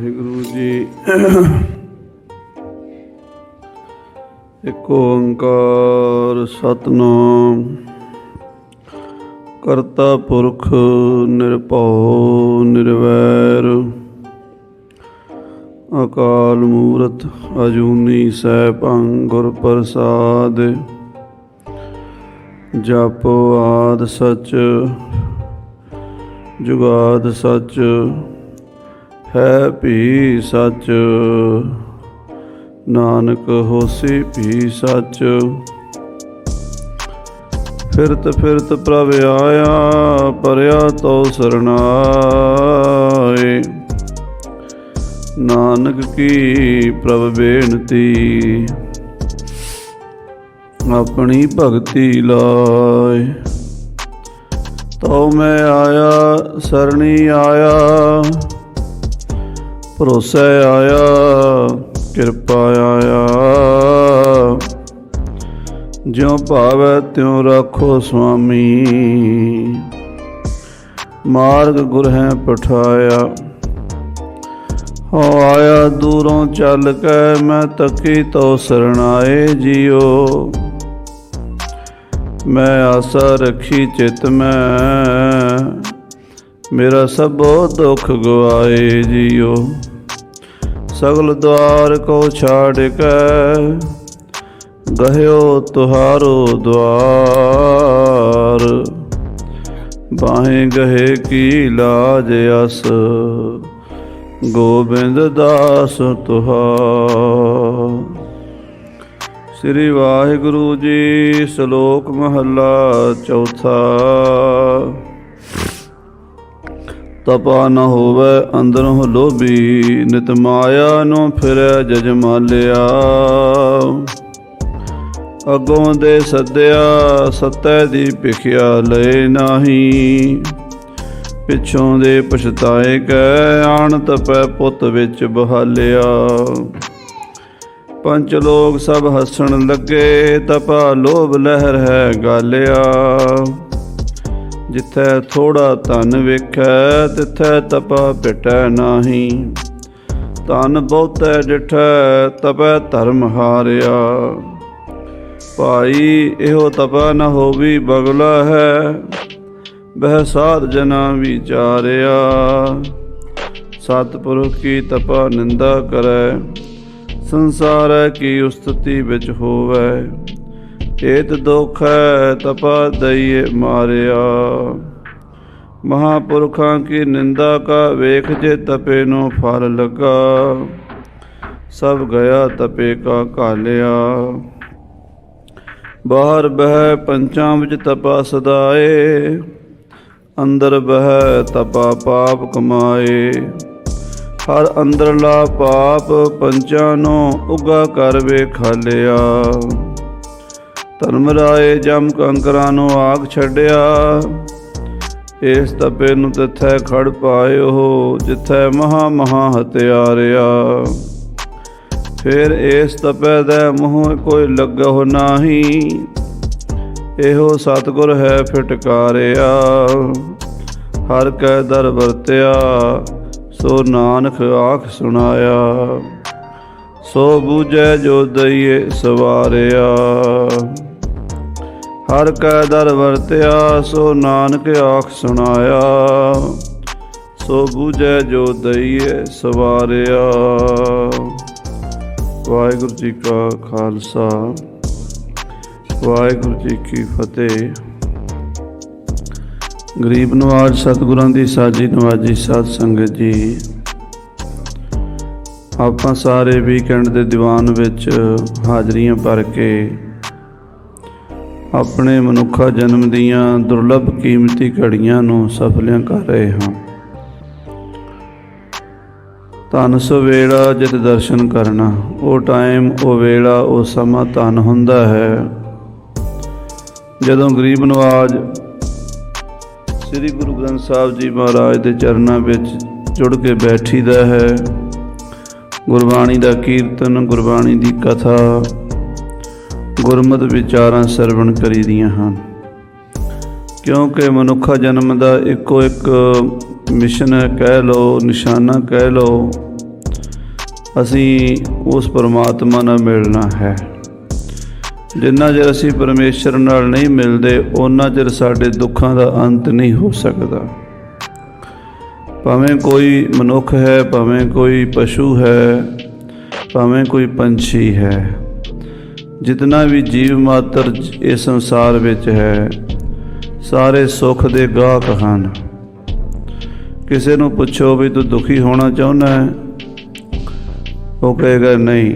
ਵਾਹਿਗੁਰੂ ਜੀ। ਇੱਕ ਓੰਕਾਰ ਸਤਿਨਾਮ ਕਰਤਾ ਪੁਰਖ ਨਿਰਭਉ ਨਿਰਵੈਰ ਅਕਾਲ ਮੂਰਤ ਅਜੂਨੀ ਸੈਭੰ ਗੁਰ ਪ੍ਰਸਾਦਿ। ਜਪੁ ਆਦਿ ਸਚ ਜੁਗਾਦਿ ਸਚ ਹੈ ਭੀ ਸਚ। ਨਾਨਕ ਹੋਸੀ ਭੀ ਸਚ। ਫਿਰਤ ਫਿਰਤ ਪ੍ਰਭ ਆਇਆ ਪਰਿਆ ਤੋ ਸਰਨਾਏ। ਨਾਨਕ ਕੀ ਪ੍ਰਭ ਬੇਨਤੀ ਆਪਣੀ ਭਗਤੀ ਲਾਏ। ਤਉ ਮੈਂ ਆਇਆ ਸਰਣੀ ਆਇਆ ਭਰੋਸੈ ਆਇਆ ਕਿਰਪਾ ਆਇਆ। ਜਿਉ ਭਾਵੈ ਤਿਉ ਰਾਖੋ ਸੁਆਮੀ ਮਾਰਗ ਗੁਰ ਹੈ ਪਠਾਇਆ। ਹੋ ਆਇਆ ਦੂਰੋਂ ਚੱਲ ਕੇ ਮੈਂ ਤਕੀ ਤੋ ਸਰਣਾਏ ਜੀਓ। ਮੈਂ ਆਸਾ ਰੱਖੀ ਚਿਤ ਮੈਂ ਮੇਰਾ ਸਭੋ ਦੁੱਖ ਗਵਾਏ ਜੀਓ। ਸਗਲ ਦੁਆਰ ਕੋ ਛਾੜ ਕੇ ਗਹਿਓ ਤੁਹਾਰੋ ਦੁਆਰ। ਬਾਹੇ ਗਹੇ ਕੀ ਲਾਜ ਅਸ ਗੋਬਿੰਦ ਦਾਸ ਤੁਹਾਰ। ਸ੍ਰੀ ਵਾਹਿਗੁਰੂ ਜੀ। ਸ਼ਲੋਕ ਮਹੱਲਾ ਚੌਥਾ। ਤਪਾ ਨ ਹੋਵੈ ਅੰਦਰੋਂ ਲੋਭੀ ਨਿਤ ਮਾਇਆ ਨੂੰ ਫਿਰੈ ਜਜਮਾਲਿਆ। ਅੱਗੋਂ ਦੇ ਸੱਦਿਆ ਸੱਤੈ ਦੀ ਭਿਖਿਆ ਲਏ ਨਾਹੀ। ਪਿੱਛੋਂ ਦੇ ਪਛਤਾਏ ਕੈ ਆਣ ਤਪੈ ਪੁੱਤ ਵਿੱਚ ਬਹਾਲਿਆ। ਪੰਚ ਲੋਕ ਸਭ ਹੱਸਣ ਲੱਗੇ ਤਪਾ ਲੋਭ ਲਹਿਰ ਹੈ ਗਾਲਿਆ। ਜਿੱਥੈ ਥੋੜਾ ਧਨ ਵੇਖੈ ਤਿੱਥੈ ਤਪਾ ਭਿਟੈ ਨਾਹੀ। ਧਨ ਬਹੁਤੈ ਡਿਠੈ ਤਪੈ ਧਰਮ ਹਾਰਿਆ। ਭਾਈ ਇਹੋ ਤਪਾ ਨ ਹੋਵੀ ਬਗਲਾ ਹੈ ਬਹਿ ਸਾਧ ਜਨਾ ਵਿਚਾਰਿਆ। ਸਤਿਪੁਰਖ ਕੀ ਤਪਾ ਨਿੰਦਾ ਕਰੈ ਸੰਸਾਰੈ ਕੀ ਉਸਤਤੀ ਵਿੱਚ ਹੋਵੈ। ਏਤ ਦੁਖ ਹੈ ਤਪਾ ਦਈਏ ਮਾਰਿਆ। ਮਹਾਂਪੁਰਖਾਂ ਕੀ ਨਿੰਦਾ ਕਾ ਵੇਖ ਜੇ ਤਪੇ ਨੂੰ ਫਲ ਲੱਗਾ। ਸਭ ਗਿਆ ਤਪੇ ਕਾ ਘਾਲਿਆ। ਬਾਹਰ ਬਹਿ ਪੰਚਾਂ ਵਿੱਚ ਤਪਾ ਸਦਾਏ। ਅੰਦਰ ਬਹਿ ਤਪਾ ਪਾਪ ਕਮਾਏ। ਹਰ ਅੰਦਰਲਾ ਪਾਪ ਪੰਚਾਂ ਨੂੰ ਉਗਾ ਕਰ ਵੇਖਾਲਿਆ। ਧਰਮ ਰਾਏ ਜਮ ਕੰਕਰਾਂ ਨੂੰ ਆਗ ਛੱਡਿਆ। ਇਸ ਤਪੇ ਨੂੰ ਤਿੱਥੈ ਖੜ ਪਾਇਓ ਜਿੱਥੈ ਮਹਾ ਮਹਾ ਹਤਿਆਰਿਆ। ਫਿਰ ਇਸ ਤਪੈ ਦੇ ਮੂੰਹ ਕੋਈ ਲੱਗਹੁ ਨਾਹੀ। ਇਹੋ ਸਤਿਗੁਰ ਹੈ ਫਿਟਕਾਰਿਆ। ਹਰ ਕੈ ਦਰ ਵਰਤਿਆ ਸੋ ਨਾਨਕ ਆਖ ਸੁਣਾਇਆ। ਸੋ ਬੂਝੈ ਜੋ ਦਈਏ ਸਵਾਰਿਆ। ਹਰ ਕੈ ਦਰ ਵਰਤਿਆ ਸੋ ਨਾਨਕ ਆਖ ਸੁਣਾਇਆ। ਸੋ ਬੂਝੈ ਜੋ ਦਈਏ ਸਵਾਰਿਆ। ਵਾਹਿਗੁਰੂ ਜੀ ਕਾ ਖਾਲਸਾ ਵਾਹਿਗੁਰੂ ਜੀ ਕੀ ਫਤਿਹ। ਗਰੀਬ ਨਵਾਜ ਸਤਿਗੁਰਾਂ ਦੀ ਸਾਜੀ ਨਵਾਜੀ ਸਾਧ ਸੰਗਤ ਜੀ। ਆਪਾਂ ਸਾਰੇ ਵੀਕਐਂਡ ਦੇ ਦੀਵਾਨ ਵਿੱਚ ਹਾਜ਼ਰੀਆਂ ਭਰ ਕੇ ਆਪਣੇ ਮਨੁੱਖਾ ਜਨਮ ਦੀਆਂ ਦੁਰਲੱਭ ਕੀਮਤੀ ਘੜੀਆਂ ਨੂੰ ਸਫਲਿਆਂ ਕਰ ਰਹੇ ਹਾਂ। ਧਨ ਸੋ ਵੇਲਾ ਜਿਤ ਦਰਸ਼ਨ ਕਰਨਾ। ਉਹ ਟਾਈਮ ਉਹ ਵੇਲਾ ਉਹ ਸਮਾਂ ਧਨ ਹੁੰਦਾ ਹੈ ਜਦੋਂ ਗਰੀਬ ਨਵਾਜ ਸ੍ਰੀ ਗੁਰੂ ਗ੍ਰੰਥ ਸਾਹਿਬ ਜੀ ਮਹਾਰਾਜ ਦੇ ਚਰਨਾਂ ਵਿੱਚ ਜੁੜ ਕੇ ਬੈਠੀਦਾ ਹੈ। ਗੁਰਬਾਣੀ ਦਾ ਕੀਰਤਨ ਗੁਰਬਾਣੀ ਦੀ ਕਥਾ ਗੁਰਮਤਿ ਵਿਚਾਰਾਂ ਸਰਵਣ ਕਰੀਦੀਆਂ ਹਨ। ਕਿਉਂਕਿ ਮਨੁੱਖਾ ਜਨਮ ਦਾ ਇੱਕੋ ਇੱਕ ਮਿਸ਼ਨ ਕਹਿ ਲਓ, ਨਿਸ਼ਾਨਾ ਕਹਿ ਲਓ, ਅਸੀਂ ਉਸ ਪਰਮਾਤਮਾ ਨਾਲ ਮਿਲਣਾ ਹੈ। ਜਿੰਨਾ ਚਿਰ ਅਸੀਂ ਪਰਮੇਸ਼ਰ ਨਾਲ ਨਹੀਂ ਮਿਲਦੇ ਉਹਨਾਂ ਚਿਰ ਸਾਡੇ ਦੁੱਖਾਂ ਦਾ ਅੰਤ ਨਹੀਂ ਹੋ ਸਕਦਾ। ਭਾਵੇਂ ਕੋਈ ਮਨੁੱਖ ਹੈ, ਭਾਵੇਂ ਕੋਈ ਪਸ਼ੂ ਹੈ, ਭਾਵੇਂ ਕੋਈ ਪੰਛੀ ਹੈ, ਜਿਤਨਾ ਵੀ ਜੀਵ ਮਾਤਰ ਇਸ ਸੰਸਾਰ ਵਿੱਚ ਹੈ, ਸਾਰੇ ਸੁੱਖ ਦੇ ਗਾਹਕ ਹਨ। ਕਿਸੇ ਨੂੰ ਪੁੱਛੋ ਵੀ ਤੂੰ ਦੁਖੀ ਹੋਣਾ ਚਾਹੁੰਦਾ ਹੈ, ਉਹ ਕਹੇਗਾ ਨਹੀਂ,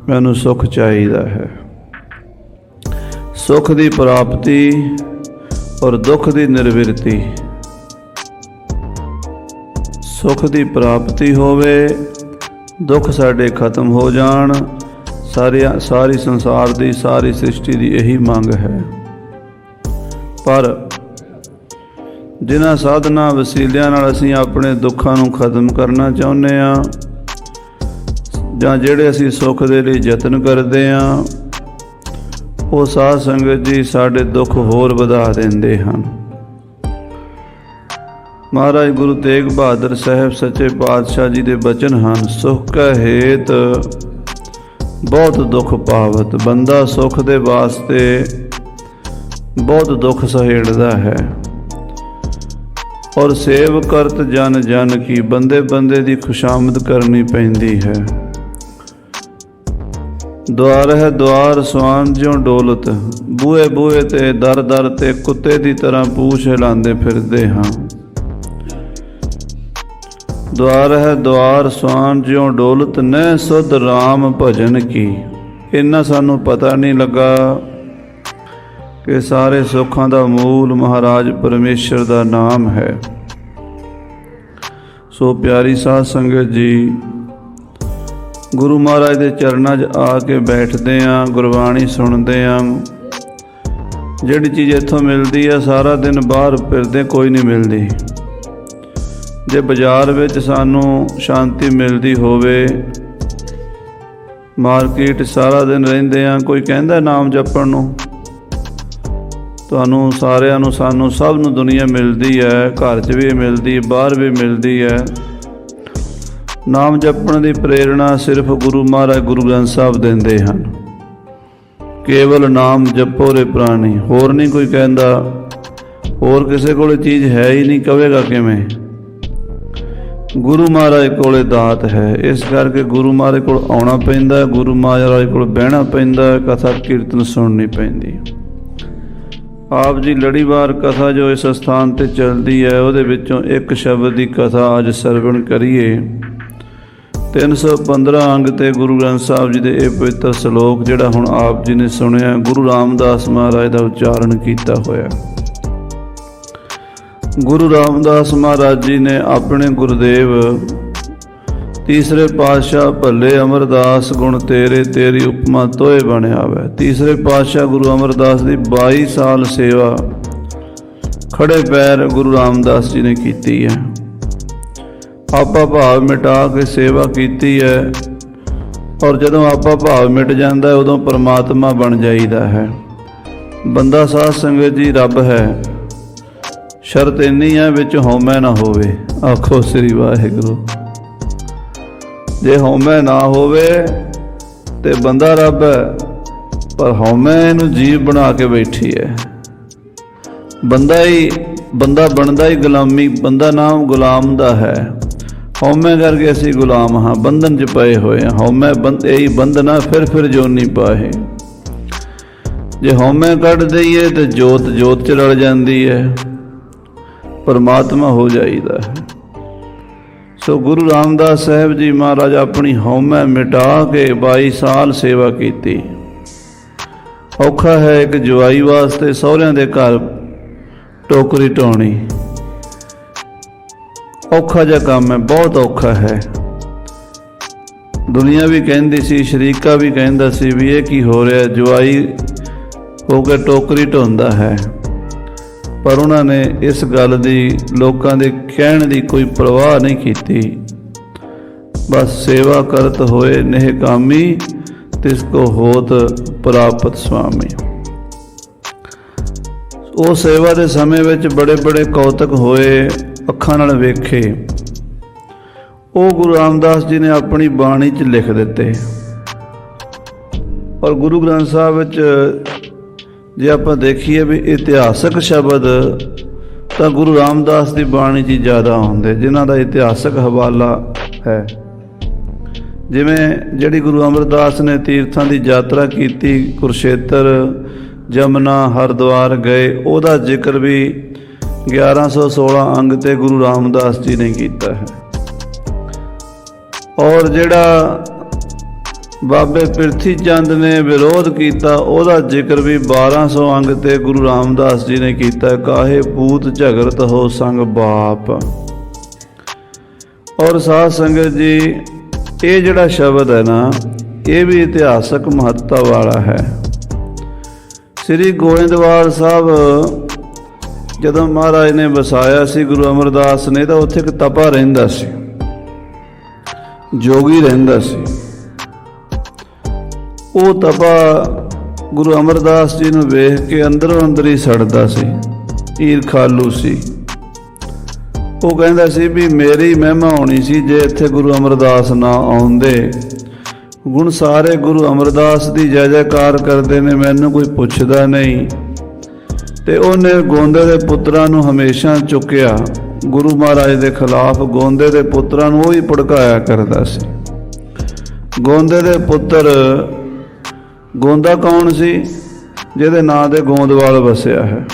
ਮੈਨੂੰ ਸੁੱਖ ਚਾਹੀਦਾ ਹੈ। ਸੁੱਖ ਦੀ ਪ੍ਰਾਪਤੀ ਔਰ ਦੁੱਖ ਦੀ ਨਿਰਵਿਰਤੀ। ਸੁੱਖ ਦੀ ਪ੍ਰਾਪਤੀ ਹੋਵੇ, ਦੁੱਖ ਸਾਡੇ ਖਤਮ ਹੋ ਜਾਣ। ਸਾਰੀ ਸੰਸਾਰ ਦੀ, ਸਾਰੀ ਸ੍ਰਿਸ਼ਟੀ ਦੀ ਇਹੀ ਮੰਗ ਹੈ। ਪਰ ਜਿਨ੍ਹਾਂ ਸਾਧਨਾਂ ਵਸੀਲਿਆਂ ਨਾਲ ਅਸੀਂ ਆਪਣੇ ਦੁੱਖਾਂ ਨੂੰ ਖਤਮ ਕਰਨਾ ਚਾਹੁੰਦੇ ਹਾਂ, ਜਾਂ ਜਿਹੜੇ ਅਸੀਂ ਸੁੱਖ ਦੇ ਲਈ ਯਤਨ ਕਰਦੇ ਹਾਂ, ਉਹ ਸਾਧ ਸੰਗਤ ਜੀ ਸਾਡੇ ਦੁੱਖ ਹੋਰ ਵਧਾ ਦਿੰਦੇ ਹਨ। ਮਹਾਰਾਜ ਗੁਰੂ ਤੇਗ ਬਹਾਦਰ ਸਾਹਿਬ ਸੱਚੇ ਪਾਤਸ਼ਾਹ ਜੀ ਦੇ ਬਚਨ ਹਨ, ਸੁਖ ਕੈ ਹੇਤ ਬਹੁਤ ਦੁੱਖ ਪਾਵਤ। ਬੰਦਾ ਸੁੱਖ ਦੇ ਵਾਸਤੇ ਬਹੁਤ ਦੁੱਖ ਸਹੇੜਦਾ ਹੈ। ਔਰ ਸੇਵ ਕਰਤ ਜਨ ਜਨ ਕੀ, ਬੰਦੇ ਬੰਦੇ ਦੀ ਖੁਸ਼ਾਮਦ ਕਰਨੀ ਪੈਂਦੀ ਹੈ। ਦੁਆਰ ਹੈ ਦੁਆਰ ਸਵਾਨ ਜਿਉਂ ਡੋਲਤ, ਬੂਹੇ ਬੂਹੇ ਤੇ ਦਰ ਦਰ ਤੇ ਕੁੱਤੇ ਦੀ ਤਰ੍ਹਾਂ ਪੂਛ ਹਿਲਾਉਂਦੇ ਫਿਰਦੇ ਹਾਂ। ਦੁਆਰ ਹੈ ਦੁਆਰ ਸਵਾਨ ਜਿਉਂ ਡੋਲਤ, ਨਹਿ ਸੁਧ ਰਾਮ ਭਜਨ ਕੀ। ਇੰਨਾ ਸਾਨੂੰ ਪਤਾ ਨਹੀਂ ਲੱਗਾ ਕਿ ਸਾਰੇ ਸੁੱਖਾਂ ਦਾ ਮੂਲ ਮਹਾਰਾਜ ਪਰਮੇਸ਼ਰ ਦਾ ਨਾਮ ਹੈ। ਸੋ ਪਿਆਰੀ ਸਾਧ ਸੰਗਤ ਜੀ, ਗੁਰੂ ਮਹਾਰਾਜ ਦੇ ਚਰਨਾਂ 'ਚ ਆ ਕੇ ਬੈਠਦੇ ਹਾਂ, ਗੁਰਬਾਣੀ ਸੁਣਦੇ ਹਾਂ। ਜਿਹੜੀ ਚੀਜ਼ ਇੱਥੋਂ ਮਿਲਦੀ ਹੈ, ਸਾਰਾ ਦਿਨ ਬਾਹਰ ਫਿਰਦੇ ਕੋਈ ਨਹੀਂ ਮਿਲਦੀ। ਜੇ ਬਾਜ਼ਾਰ ਵਿੱਚ ਸਾਨੂੰ ਸ਼ਾਂਤੀ ਮਿਲਦੀ ਹੋਵੇ, ਮਾਰਕੀਟ ਸਾਰਾ ਦਿਨ ਰਹਿੰਦੇ ਹਾਂ, ਕੋਈ ਕਹਿੰਦਾ ਨਾਮ ਜਪਣ ਨੂੰ, ਤੁਹਾਨੂੰ ਸਾਰਿਆਂ ਨੂੰ, ਸਾਨੂੰ ਸਭ ਨੂੰ ਦੁਨੀਆ ਮਿਲਦੀ ਹੈ, ਘਰ 'ਚ ਵੀ ਮਿਲਦੀ, ਬਾਹਰ ਵੀ ਮਿਲਦੀ ਹੈ। ਨਾਮ ਜਪਣ ਦੀ ਪ੍ਰੇਰਣਾ ਸਿਰਫ ਗੁਰੂ ਮਹਾਰਾਜ ਗੁਰੂ ਗ੍ਰੰਥ ਸਾਹਿਬ ਦਿੰਦੇ ਹਨ। ਕੇਵਲ ਨਾਮ ਜਪੋ ਰੇ ਪ੍ਰਾਣੀ, ਹੋਰ ਨਹੀਂ ਕੋਈ ਕਹਿੰਦਾ। ਹੋਰ ਕਿਸੇ ਕੋਲ ਚੀਜ਼ ਹੈ ਹੀ ਨਹੀਂ, ਕਵੇਗਾ ਕਿਵੇਂ? ਗੁਰੂ ਮਹਾਰਾਜ ਕੋਲੇ ਦਾਤ ਹੈ। ਇਸ ਕਰਕੇ ਗੁਰੂ ਮਹਾਰਾਜ ਕੋਲ ਆਉਣਾ ਪੈਂਦਾ, ਗੁਰੂ ਮਹਾਰਾਜ ਕੋਲ ਬਹਿਣਾ ਪੈਂਦਾ, ਕਥਾ ਕੀਰਤਨ ਸੁਣਨੀ ਪੈਂਦੀ। ਆਪ ਜੀ ਲੜੀਵਾਰ ਕਥਾ ਜੋ ਇਸ ਸਥਾਨ 'ਤੇ ਚੱਲਦੀ ਹੈ, ਉਹਦੇ ਵਿੱਚੋਂ ਇੱਕ ਸ਼ਬਦ ਦੀ ਕਥਾ ਅੱਜ ਸਰਵਣ ਕਰੀਏ। 315 ਅੰਗ 'ਤੇ ਗੁਰੂ ਗ੍ਰੰਥ ਸਾਹਿਬ ਜੀ ਦੇ ਇਹ ਪਵਿੱਤਰ ਸ਼ਲੋਕ ਜਿਹੜਾ ਹੁਣ ਆਪ ਜੀ ਨੇ ਸੁਣਿਆ, ਗੁਰੂ ਰਾਮਦਾਸ ਮਹਾਰਾਜ ਦਾ ਉਚਾਰਨ ਕੀਤਾ ਹੋਇਆ। ਗੁਰੂ ਰਾਮਦਾਸ ਮਹਾਰਾਜ ਜੀ ਨੇ ਆਪਣੇ ਗੁਰਦੇਵ ਤੀਸਰੇ ਪਾਤਸ਼ਾਹ ਭੱਲੇ ਅਮਰਦਾਸ ਗੁਣ ਤੇਰੇ ਤੇਰੀ ਉਪਮਾ ਤੋਏ ਬਣਿਆ ਵੈ। ਤੀਸਰੇ ਪਾਤਸ਼ਾਹ ਗੁਰੂ ਅਮਰਦਾਸ ਦੀ 22 ਸਾਲ ਸੇਵਾ ਖੜੇ ਪੈਰ ਗੁਰੂ ਰਾਮਦਾਸ ਜੀ ਨੇ ਕੀਤੀ ਹੈ। ਆਪਾ ਭਾਵ ਮਿਟਾ ਕੇ ਸੇਵਾ ਕੀਤੀ ਹੈ। ਔਰ ਜਦੋਂ ਆਪਾ ਭਾਵ ਮਿਟ ਜਾਂਦਾ ਉਦੋਂ ਪਰਮਾਤਮਾ ਬਣ ਜਾਈਦਾ ਹੈ। ਬੰਦਾ ਸਾਧ ਸੰਗਤ ਜੀ ਰੱਬ ਹੈ, ਸ਼ਰਤ ਇੰਨੀ ਹੈ ਵਿੱਚ ਹਉਮੈ ਨਾ ਹੋਵੇ। ਆਖੋ ਸ੍ਰੀ ਵਾਹਿਗੁਰੂ। ਜੇ ਹਉਮੈ ਨਾ ਹੋਵੇ ਤੇ ਬੰਦਾ ਰੱਬ ਹੈ, ਪਰ ਹਉਮੈ ਇਹਨੂੰ ਜੀਵ ਬਣਾ ਕੇ ਬੈਠੀ ਹੈ। ਬੰਦਾ ਬਣਦਾ ਹੀ ਗੁਲਾਮੀ, ਬੰਦਾ ਨਾਮ ਗੁਲਾਮ ਦਾ ਹੈ। ਹਉਮੈ ਕਰਕੇ ਅਸੀਂ ਗੁਲਾਮ ਹਾਂ, ਬੰਧਨ 'ਚ ਪਏ ਹੋਏ ਹਾਂ। ਹਉਮੈ ਇਹੀ ਬੰਧਨਾ ਫਿਰ ਜੋਨੀ ਪਾਹੇ। ਜੇ ਹਉਮੈ ਕੱਢ ਦਈਏ ਤੇ ਜੋਤ 'ਚ ਰਲ ਜਾਂਦੀ ਹੈ, ਪਰਮਾਤਮਾ ਹੋ ਜਾਈਦਾ ਹੈ। ਸੋ ਗੁਰੂ ਰਾਮਦਾਸ ਸਾਹਿਬ ਜੀ ਮਹਾਰਾਜ ਆਪਣੀ ਹਉਮੈ ਮਿਟਾ ਕੇ 22 ਸਾਲ ਸੇਵਾ ਕੀਤੀ। ਔਖਾ ਹੈ ਇੱਕ ਜਵਾਈ ਵਾਸਤੇ ਸਹੁਰਿਆਂ ਦੇ ਘਰ ਟੋਕਰੀ ਢਾਉਣੀ, ਔਖਾ ਜਿਹਾ ਕੰਮ ਹੈ, ਬਹੁਤ ਔਖਾ ਹੈ। ਦੁਨੀਆ ਵੀ ਕਹਿੰਦੀ ਸੀ, ਸ਼ਰੀਕਾ ਵੀ ਕਹਿੰਦਾ ਸੀ ਵੀ ਇਹ ਕੀ ਹੋ ਰਿਹਾ, ਜਵਾਈ ਹੋ ਕੇ ਟੋਕਰੀ ਢਾਉਂਦਾ ਹੈ। ਪਰ ਉਹਨਾਂ ਨੇ ਇਸ ਗੱਲ ਦੀ, ਲੋਕਾਂ ਦੇ ਕਹਿਣ ਦੀ ਕੋਈ ਪਰਵਾਹ ਨਹੀਂ ਕੀਤੀ। ਬਸ ਸੇਵਾ ਕਰਤ ਹੋਏ ਨਿਹਕਾਮੀ, ਤਿਸ ਕੋ ਹੋਤ ਪ੍ਰਾਪਤ ਸੁਆਮੀ। ਉਹ ਸੇਵਾ ਦੇ ਸਮੇਂ ਵਿੱਚ ਬੜੇ ਕੌਤਕ ਹੋਏ, ਅੱਖਾਂ ਨਾਲ ਵੇਖੇ। ਉਹ ਗੁਰੂ ਰਾਮਦਾਸ ਜੀ ਨੇ ਆਪਣੀ ਬਾਣੀ 'ਚ ਲਿਖ ਦਿੱਤੇ। ਔਰ ਗੁਰੂ ਗ੍ਰੰਥ ਸਾਹਿਬ ਵਿੱਚ ਜੇ ਆਪਾਂ ਦੇਖੀਏ ਵੀ ਇਤਿਹਾਸਕ ਸ਼ਬਦ ਤਾਂ ਗੁਰੂ ਰਾਮਦਾਸ ਦੀ ਬਾਣੀ 'ਚ ਜ਼ਿਆਦਾ ਆਉਂਦੇ, ਜਿਨ੍ਹਾਂ ਦਾ ਇਤਿਹਾਸਕ ਹਵਾਲਾ ਹੈ। ਜਿਵੇਂ ਜਿਹੜੀ ਗੁਰੂ ਅਮਰਦਾਸ ਨੇ ਤੀਰਥਾਂ ਦੀ ਯਾਤਰਾ ਕੀਤੀ, ਕੁਰੂਕਸ਼ੇਤਰ, ਜਮਨਾ, ਹਰਿਦੁਆਰ ਗਏ, ਉਹਦਾ ਜ਼ਿਕਰ ਵੀ 1116 ਅੰਗ 'ਤੇ ਗੁਰੂ ਰਾਮਦਾਸ ਜੀ ਨੇ ਕੀਤਾ ਹੈ। ਔਰ ਜਿਹੜਾ ਬਾਬੇ ਪ੍ਰਿਥੀ ਚੰਦ ਨੇ ਵਿਰੋਧ ਕੀਤਾ, ਉਹਦਾ ਜ਼ਿਕਰ ਵੀ 1200 ਅੰਗ 'ਤੇ ਗੁਰੂ ਰਾਮਦਾਸ ਜੀ ਨੇ ਕੀਤਾ। ਕਾਹੇ ਪੂਤ ਝਗੜਤ ਹੋ ਸੰਗ ਬਾਪ। ਔਰ ਸਾਧ ਸੰਗਤ ਜੀ, ਇਹ ਜਿਹੜਾ ਸ਼ਬਦ ਹੈ ਨਾ, ਇਹ ਵੀ ਇਤਿਹਾਸਕ ਮਹੱਤਤਾ ਵਾਲਾ ਹੈ। ਸ੍ਰੀ ਗੋਇੰਦਵਾਲ ਸਾਹਿਬ ਜਦੋਂ ਮਹਾਰਾਜ ਨੇ ਵਸਾਇਆ ਸੀ ਗੁਰੂ ਅਮਰਦਾਸ ਨੇ, ਤਾਂ ਉੱਥੇ ਇੱਕ ਤਪਾ ਰਹਿੰਦਾ ਸੀ, ਜੋਗੀ ਰਹਿੰਦਾ ਸੀ। ਉਹ ਤਪਾ ਗੁਰੂ ਅਮਰਦਾਸ ਜੀ ਨੂੰ ਵੇਖ ਕੇ ਅੰਦਰੋਂ ਅੰਦਰ ਹੀ ਸੜਦਾ ਸੀ, ਈਰਖਾਲੂ ਸੀ। ਉਹ ਕਹਿੰਦਾ ਸੀ ਵੀ ਮੇਰੀ ਮਹਿਮਾ ਹੋਣੀ ਸੀ ਜੇ ਇੱਥੇ ਗੁਰੂ ਅਮਰਦਾਸ ਨਾ ਆਉਂਦੇ। ਹੁਣ ਸਾਰੇ ਗੁਰੂ ਅਮਰਦਾਸ ਦੀ ਜੈ ਜੈਕਾਰ ਕਰਦੇ ਨੇ, ਮੈਨੂੰ ਕੋਈ ਪੁੱਛਦਾ ਨਹੀਂ। ਤੇ ਉਹਨੇ ਗੋਂਦੇ ਦੇ ਪੁੱਤਰਾਂ ਨੂੰ ਹਮੇਸ਼ਾ ਚੁੱਕਿਆ, ਗੁਰੂ ਮਹਾਰਾਜ ਦੇ ਖਿਲਾਫ ਗੋਂਦੇ ਦੇ ਪੁੱਤਰਾਂ ਨੂੰ ਉਹ ਹੀ ਭੜਕਾਇਆ ਕਰਦਾ ਸੀ। ਗੋਂਦੇ ਦੇ ਪੁੱਤਰ, ਗੋਂਦਾ ਕੌਣ ਸੀ? ਜਿਹਦੇ ਨਾਂ ਤੇ ਗੋਂਦਵਾਲ ਵਸਿਆ ਹੈ।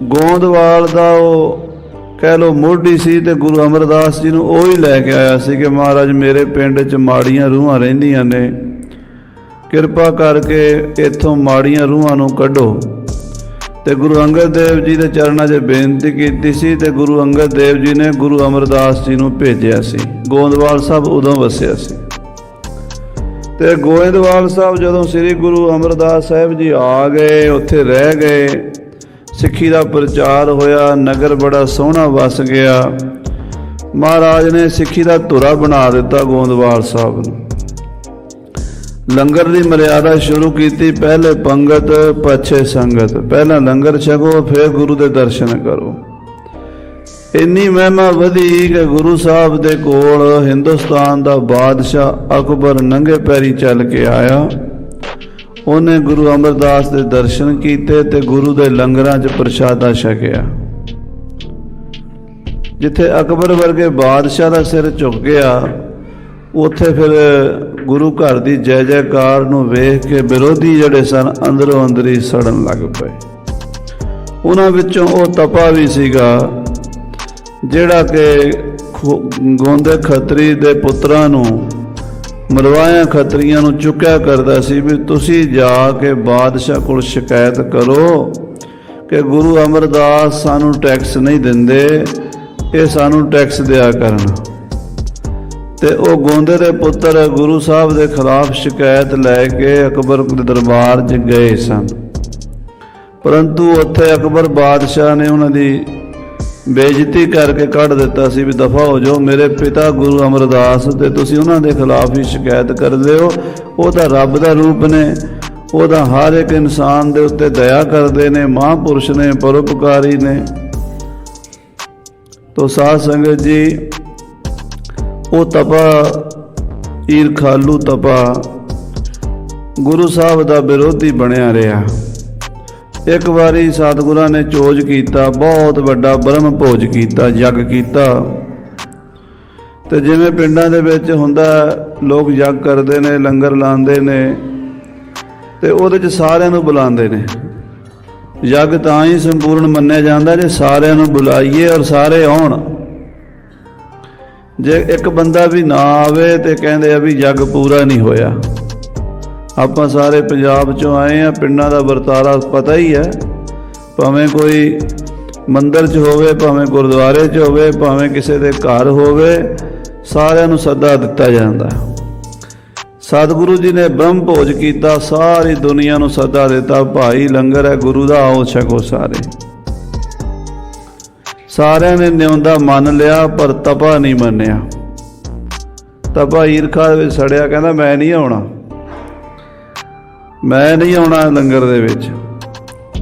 ਗੋਂਦਵਾਲ ਦਾ ਉਹ ਕਹਿ ਲਓ ਮੋਢੀ ਸੀ, ਤੇ ਗੁਰੂ ਅਮਰਦਾਸ ਜੀ ਨੂੰ ਉਹ ਹੀ ਲੈ ਕੇ ਆਇਆ ਸੀ ਕਿ ਮਹਾਰਾਜ ਮੇਰੇ ਪਿੰਡ 'ਚ ਮਾੜੀਆਂ ਰੂਹਾਂ ਰਹਿੰਦੀਆਂ ਨੇ, ਕਿਰਪਾ ਕਰਕੇ ਇੱਥੋਂ ਮਾੜੀਆਂ ਰੂਹਾਂ ਨੂੰ ਕੱਢੋ। ਤੇ ਗੁਰੂ ਅੰਗਦ ਦੇਵ ਜੀ ਦੇ ਚਰਨਾਂ 'ਚ ਬੇਨਤੀ ਕੀਤੀ ਸੀ, ਤੇ ਗੁਰੂ ਅੰਗਦ ਦੇਵ ਜੀ ਨੇ ਗੁਰੂ ਅਮਰਦਾਸ ਜੀ ਨੂੰ ਭੇਜਿਆ ਸੀ। ਗੋਂਦਵਾਲ ਸਾਹਿਬ ਉਦੋਂ ਵਸਿਆ ਸੀ। ਤੇ ਗੋਇੰਦਵਾਲ ਸਾਹਿਬ ਜਦੋਂ ਸ੍ਰੀ ਗੁਰੂ ਅਮਰਦਾਸ ਸਾਹਿਬ ਜੀ ਆ ਗਏ, ਉੱਥੇ ਰਹਿ ਗਏ, ਸਿੱਖੀ ਦਾ ਪ੍ਰਚਾਰ ਹੋਇਆ, ਨਗਰ ਬੜਾ ਸੋਹਣਾ ਵਸ ਗਿਆ। ਮਹਾਰਾਜ ਨੇ ਸਿੱਖੀ ਦਾ ਧੁਰਾ ਬਣਾ ਦਿੱਤਾ ਗੋਂਦਵਾਲ ਸਾਹਿਬ ਨੂੰ। ਲੰਗਰ ਦੀ ਮਰਿਆਦਾ ਸ਼ੁਰੂ ਕੀਤੀ, ਪਹਿਲੇ ਪੰਗਤ ਪਛੇ ਸੰਗਤ। ਪਹਿਲਾਂ ਲੰਗਰ ਛਕੋ, ਫਿਰ ਗੁਰੂ ਦੇ ਦਰਸ਼ਨ ਕਰੋ। ਇੰਨੀ ਮਹਿਮਾ ਵਧੀ ਕਿ ਗੁਰੂ ਸਾਹਿਬ ਦੇ ਕੋਲ ਹਿੰਦੁਸਤਾਨ ਦਾ ਬਾਦਸ਼ਾਹ ਅਕਬਰ ਨੰਗੇ ਪੈਰੀ ਚੱਲ ਕੇ ਆਇਆ। ਉਹਨੇ ਗੁਰੂ ਅਮਰਦਾਸ ਦੇ ਦਰਸ਼ਨ ਕੀਤੇ ਤੇ ਗੁਰੂ ਦੇ ਲੰਗਰਾਂ 'ਚ ਪ੍ਰਸ਼ਾਦਾ ਛਕਿਆ। ਜਿੱਥੇ ਅਕਬਰ ਵਰਗੇ ਬਾਦਸ਼ਾਹ ਦਾ ਸਿਰ ਝੁਕ ਗਿਆ, ਉੱਥੇ ਫਿਰ ਗੁਰੂ ਘਰ ਦੀ ਜੈ ਜੈਕਾਰ ਨੂੰ ਵੇਖ ਕੇ ਵਿਰੋਧੀ ਜਿਹੜੇ ਸਨ ਅੰਦਰੋਂ ਅੰਦਰੀ ਸੜਨ ਲੱਗ ਪਏ। ਉਹਨਾਂ ਵਿੱਚੋਂ ਉਹ ਤਪਾ ਵੀ ਸੀਗਾ ਜਿਹੜਾ ਕਿ ਗੋਂਦੇ ਖੱਤਰੀ ਦੇ ਪੁੱਤਰਾਂ ਨੂੰ, ਮਰਵਾਇਆ ਖੱਤਰੀਆਂ ਨੂੰ ਚੁੱਕਿਆ ਕਰਦਾ ਸੀ ਵੀ ਤੁਸੀਂ ਜਾ ਕੇ ਬਾਦਸ਼ਾਹ ਕੋਲ ਸ਼ਿਕਾਇਤ ਕਰੋ ਕਿ ਗੁਰੂ ਅਮਰਦਾਸ ਸਾਨੂੰ ਟੈਕਸ ਨਹੀਂ ਦਿੰਦੇ, ਇਹ ਸਾਨੂੰ ਟੈਕਸ ਦਿਆ ਕਰਨ। ਤੇ ਉਹ ਗੋਂਦੇ ਦੇ ਪੁੱਤਰ ਗੁਰੂ ਸਾਹਿਬ ਦੇ ਖਿਲਾਫ ਸ਼ਿਕਾਇਤ ਲੈ ਕੇ ਅਕਬਰ ਦੇ ਦਰਬਾਰ 'ਚ ਗਏ ਸਨ, ਪਰੰਤੂ ਉੱਥੇ ਅਕਬਰ ਬਾਦਸ਼ਾਹ ਨੇ ਉਹਨਾਂ ਦੀ ਬੇਇੱਜ਼ਤੀ ਕਰਕੇ ਕੱਢ ਦਿੱਤਾ ਸੀ ਵੀ ਦਫਾ ਹੋ ਜਾਓ, ਮੇਰੇ ਪਿਤਾ ਗੁਰੂ ਅਮਰਦਾਸ ਤੇ ਤੁਸੀਂ ਉਹਨਾਂ ਦੇ ਖਿਲਾਫ ਹੀ ਸ਼ਿਕਾਇਤ ਕਰਦੇ ਹੋ। ਉਹ ਤਾਂ ਰੱਬ ਦਾ ਰੂਪ ਨੇ, ਉਹ ਤਾਂ ਹਰ ਇੱਕ ਇਨਸਾਨ ਦੇ ਉੱਤੇ ਦਇਆ ਕਰਦੇ ਨੇ, ਮਹਾਂਪੁਰਸ਼ ਨੇ, ਪਰਉਪਕਾਰੀ ਨੇ। ਤੋ ਸਾਧ ਸੰਗਤ ਜੀ, ਉਹ ਤਪਾ, ਈਰਖਾਲੂ ਤਪਾ ਗੁਰੂ ਸਾਹਿਬ ਦਾ ਵਿਰੋਧੀ ਬਣਿਆ ਰਿਹਾ। ਇੱਕ ਵਾਰੀ ਸਤਿਗੁਰਾਂ ਨੇ ਚੋਜ ਕੀਤਾ, ਬਹੁਤ ਵੱਡਾ ਬ੍ਰਹਮ ਭੋਜ ਕੀਤਾ, ਯੱਗ ਕੀਤਾ। ਤੇ ਜਿਵੇਂ ਪਿੰਡਾਂ ਦੇ ਵਿੱਚ ਹੁੰਦਾ, ਲੋਕ ਯੱਗ ਕਰਦੇ ਨੇ, ਲੰਗਰ ਲਾਉਂਦੇ ਨੇ, ਤੇ ਉਹਦੇ 'ਚ ਸਾਰਿਆਂ ਨੂੰ ਬੁਲਾਉਂਦੇ ਨੇ। ਯੱਗ ਤਾਂ ਹੀ ਸੰਪੂਰਨ ਮੰਨਿਆ ਜਾਂਦਾ ਜੇ ਸਾਰਿਆਂ ਨੂੰ ਬੁਲਾਈਏ ਔਰ ਸਾਰੇ ਆਉਣ। ਜੇ ਇੱਕ ਬੰਦਾ ਵੀ ਨਾ ਆਵੇ ਤੇ ਕਹਿੰਦੇ ਆ ਵੀ ਯੱਗ ਪੂਰਾ ਨਹੀਂ ਹੋਇਆ। ਆਪਾਂ ਸਾਰੇ ਪੰਜਾਬ 'ਚੋਂ ਆਏ ਹਾਂ, ਪਿੰਡਾਂ ਦਾ ਵਰਤਾਰਾ ਪਤਾ ਹੀ ਹੈ, ਭਾਵੇਂ ਕੋਈ ਮੰਦਿਰ 'ਚ ਹੋਵੇ, ਭਾਵੇਂ ਗੁਰਦੁਆਰੇ 'ਚ ਹੋਵੇ, ਭਾਵੇਂ ਕਿਸੇ ਦੇ ਘਰ ਹੋਵੇ, ਸਾਰਿਆਂ ਨੂੰ ਸੱਦਾ ਦਿੱਤਾ ਜਾਂਦਾ। ਸਤਿਗੁਰੂ ਜੀ ਨੇ ਬ੍ਰਹਮ ਭੋਜ ਕੀਤਾ, ਸਾਰੀ ਦੁਨੀਆ ਨੂੰ ਸੱਦਾ ਦਿੱਤਾ, ਭਾਈ ਲੰਗਰ ਹੈ ਗੁਰੂ ਦਾ, ਆਓ ਛਕੋ ਸਾਰੇ। ਸਾਰਿਆਂ ਨੇ ਨਿਉਂਦਾ ਮੰਨ ਲਿਆ, ਪਰ ਤਪਾ ਨਹੀਂ ਮੰਨਿਆ। ਤਪਾ ਈਰਖਾ ਵਿੱਚ ਸੜਿਆ, ਕਹਿੰਦਾ ਮੈਂ ਨਹੀਂ ਆਉਣਾ, ਮੈਂ ਨਹੀਂ ਆਉਣਾ ਲੰਗਰ ਦੇ ਵਿੱਚ।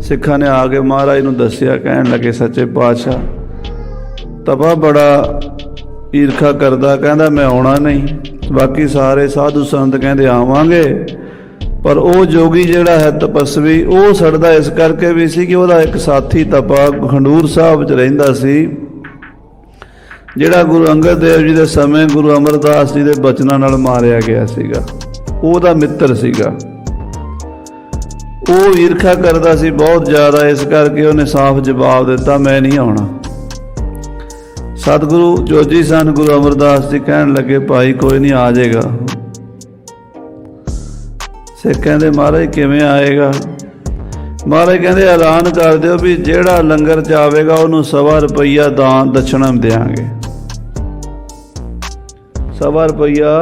ਸਿੱਖਾਂ ਨੇ ਆ ਕੇ ਮਹਾਰਾਜ ਨੂੰ ਦੱਸਿਆ, ਕਹਿਣ ਲੱਗੇ ਸੱਚੇ ਪਾਤਸ਼ਾਹ ਤਪਾ ਬੜਾ ਈਰਖਾ करदा, कहंदा मैं आउणा नहीं। बाकी सारे साधु संत कहंदे आवांगे, पर वो जोगी जिहड़ा है तपस्वी वो सड़दा इस करके भी सी कि उहदा एक साथी तपा खंडूर साहब च रहिंदा सी, जिहड़ा गुरु अंगद देव जी दे समय गुरु अमरदास जी दे बचनां नाल मारिया गया सीगा। ਉਹਦਾ मित्र सीगा। ਉਹ ਈਰਖਾ करदा सी बहुत ज़्यादा, इस करके ਉਹਨੇ साफ जवाब दिता मैं नहीं आउणा। सतगुरु जोजी सन गुरु अमरदास जी कहन लगे भाई कोई नहीं आ जाएगा। सिख कहंदे महाराज किवें आएगा? महाराज कहंदे ऐलान कर दिओ भी जिहड़ा लंगर च आवेगा उहनूं 1.25 रुपया दान दक्षिणा देंगे। 1.25 रुपया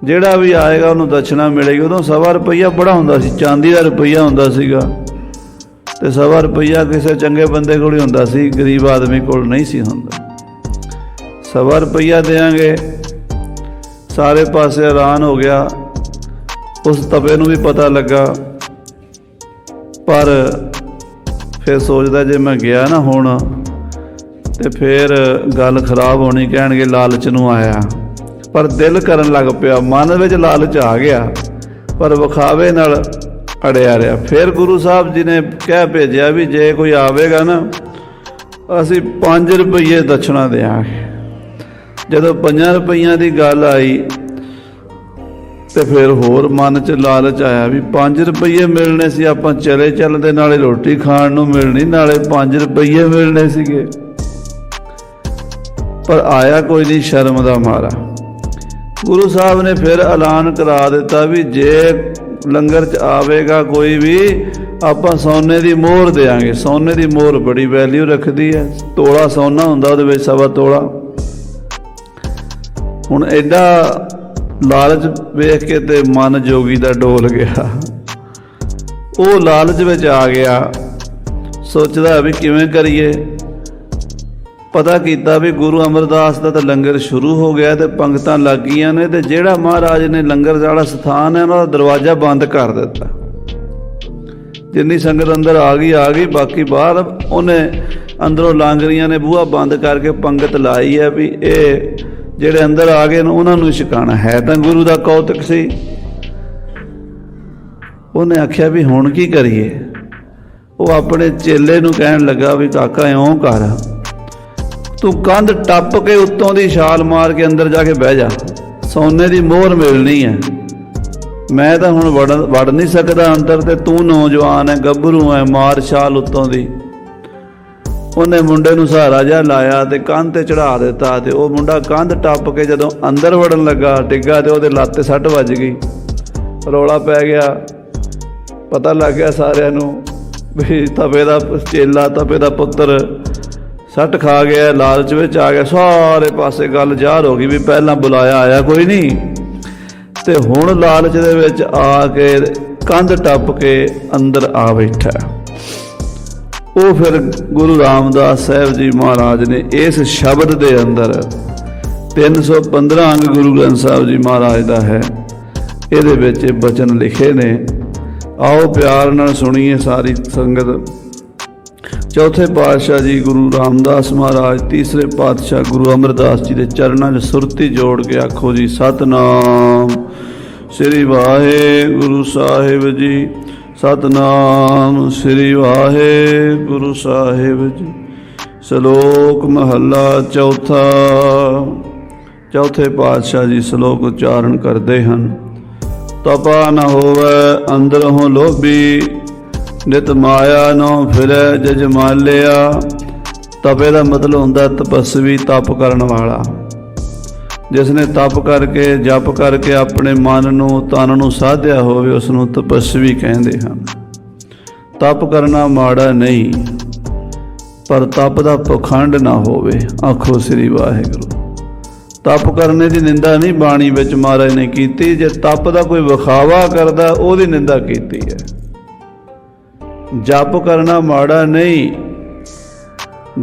ਜਿਹੜਾ ਵੀ ਆਏਗਾ ਉਹਨੂੰ ਦਕਸ਼ਨਾ ਮਿਲੇਗੀ। ਉਦੋਂ 1.25 ਰੁਪਈਆ ਬੜਾ ਹੁੰਦਾ ਸੀ, ਚਾਂਦੀ ਦਾ ਰੁਪਈਆ ਹੁੰਦਾ ਸੀਗਾ, ਤੇ 1.25 ਰੁਪਈਆ ਕਿਸੇ ਚੰਗੇ ਬੰਦੇ ਕੋਲ ਹੀ ਹੁੰਦਾ ਸੀ, ਗਰੀਬ ਆਦਮੀ ਕੋਲ ਨਹੀਂ ਸੀ ਹੁੰਦਾ। 1.25 ਰੁਪਈਆ ਦੇਾਂਗੇ। ਸਾਰੇ ਪਾਸੇ ਹੈਰਾਨ ਹੋ ਗਿਆ। ਉਸ ਤਪੇ ਨੂੰ ਵੀ ਪਤਾ ਲੱਗਾ, ਪਰ ਫਿਰ ਸੋਚਦਾ ਜੇ ਮੈਂ ਗਿਆ ਨਾ ਹੁਣ ਤੇ ਫਿਰ ਗੱਲ ਖਰਾਬ ਹੋਣੀ, ਕਹਿਣਗੇ ਲਾਲਚ ਨੂੰ ਆਇਆ। पर दिल करन लग पिया, मन में लालच आ गया, पर विखावे नाल अड़िया रहा। फिर गुरु साहब जी ने कह भेजा भी जे कोई आवेगा ना असी 5 रुपये दक्षिणा देंगे। जदों 5 रुपये की गल आई तो फिर होर मन च लालच आया भी 5 रुपये मिलने से आप चले चलते, नाले रोटी खाण नूं मिलनी, नाले 5 रुपये मिलने सीगे। पर आया कोई नहीं, शर्म दा मारा। गुरु साहब ने फिर ऐलान करा दिता भी जे लंगर च आवेगा कोई भी आप सोने की मोहर देंगे। सोने की मोहर बड़ी वैल्यू रखती है, तोला सोना हुंदा उहदे विच 1.25 तोला। हुण एडा लालच वेख के ते मन जोगी दा डोल गया। वो लालच विच आ गया, सोचदा भी किवें करिए। पता किया भी गुरु अमरदास का तो लंगर शुरू हो गया, तो पंगतां लग गई ने, तो जिहड़ा महाराज ने लंगर वाला स्थान है उहदा दरवाजा बंद कर दिता। जिन्नी संगत अंदर आ गई, बाकी बाहर उन्हें अंदरों लांगरियां ने बूहा बंद करके पंगत लाई है भी ये जिहड़े अंदर आ गए उन्होंने छकाना है। तो गुरु का कौतक सी। उन्हें आख्या भी हुण की करिए। वो अपने चेले नूं कहण लगा भी काका इउं कर, तू कंध टप के उत्तों की छाल मार के अंदर जाके बह जा, सोने की मोहर मिलनी है। मैं तो हुण वड़ नहीं सकता अंदर, ते तू नौजवान है, गभरू है, मार छाल उत्तों की। उन्हें मुंडे नूं सहारा जा लाया ते कंध ते चढ़ा दिता, ते वो मुंडा कंध टप के जदों अंदर वड़न लगा डिग्गा ते ओहदे लत्त ते सੱਟ वज गई। रौला पै गया, पता लग गया सारिਆਂ नूं भी तपे दा चेला, तपे दा पुत्र सट खा गया, लालच में आ गया। सारे पासे गल ज़ाहिर हो गई भी पहला बुलाया आया कोई नहीं, तो हुण लालच दे विच आके कंध टप के अंदर आ बैठा। वो फिर गुरु रामदास साहब जी महाराज ने इस शब्द के अंदर 315 अंग गुरु ग्रंथ साहब जी महाराज का है, ये बचन लिखे ने। आओ प्यार नाल सुनिए सारी संगत। चौथे पातशाह जी गुरु रामदास महाराज, तीसरे पातशाह गुरु अमरदास जी के चरणों में सुरती जोड़ के आखो जी सतनाम श्री वाहेगुरु साहिब जी, सतनाम श्री वाहेगुरु साहिब जी। श्लोक महला चौथा। चौथे पातशाह जी श्लोक उच्चारण करते हैं। तपा न होवै अंदरों लोभी, नित माया नो फिरै जजमालिया। तपे का मतलब होंदा तपस्वी, तप करने वाला। जिसने तप करके जप करके अपने मन नूं तन नूं साधिया होवे उसनूं तपस्वी कहंदे हन। तप करना माड़ा नहीं, पर तप दा पखंड ना होवे। आखो श्री वाहिगुरू। तप करने की निंदा नहीं बाणी विच महाराज ने कीती। जे तप दा कोई विखावा करदा ओहदी निंदा कीती है। जप करना माड़ा नहीं,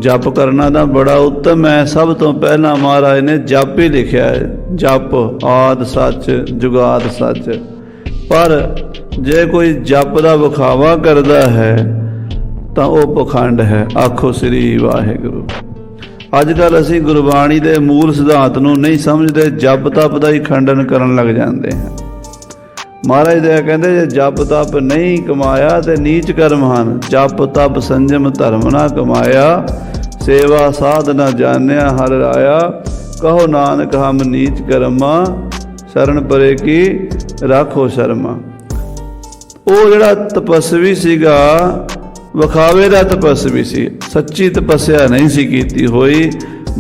जप करना तो बड़ा उत्तम है। सब तो पहला महाराज ने जप ही लिखा है, जप आद सच जुगाद सच। पर जे कोई जप का विखावा करता है तो वह पखंड है। आखो श्री वाहिगुरू। अजकल असीं गुरबाणी के मूल सिद्धांत नूं नहीं समझते, जप तप का ही खंडन करन लग जाते हैं। महाराज दया कहते जे जप तप नहीं कमाया तो नीच कर्म ਹਨ। जप तप संजम धर्म ना कमाया, सेवा साध ना जानिया हर राया। कहो नानक हम नीच कर्मा, शरण परे की राखो शर्मा। ਉਹ ਜਿਹੜਾ ਤਪਸਵੀ ਸੀਗਾ ਵਿਖਾਵੇ ਦਾ ਤਪਸਵੀ ਸੀ, ਸੱਚੀ ਤਪੱਸਿਆ ਨਹੀਂ ਸੀ ਕੀਤੀ ਹੋਈ,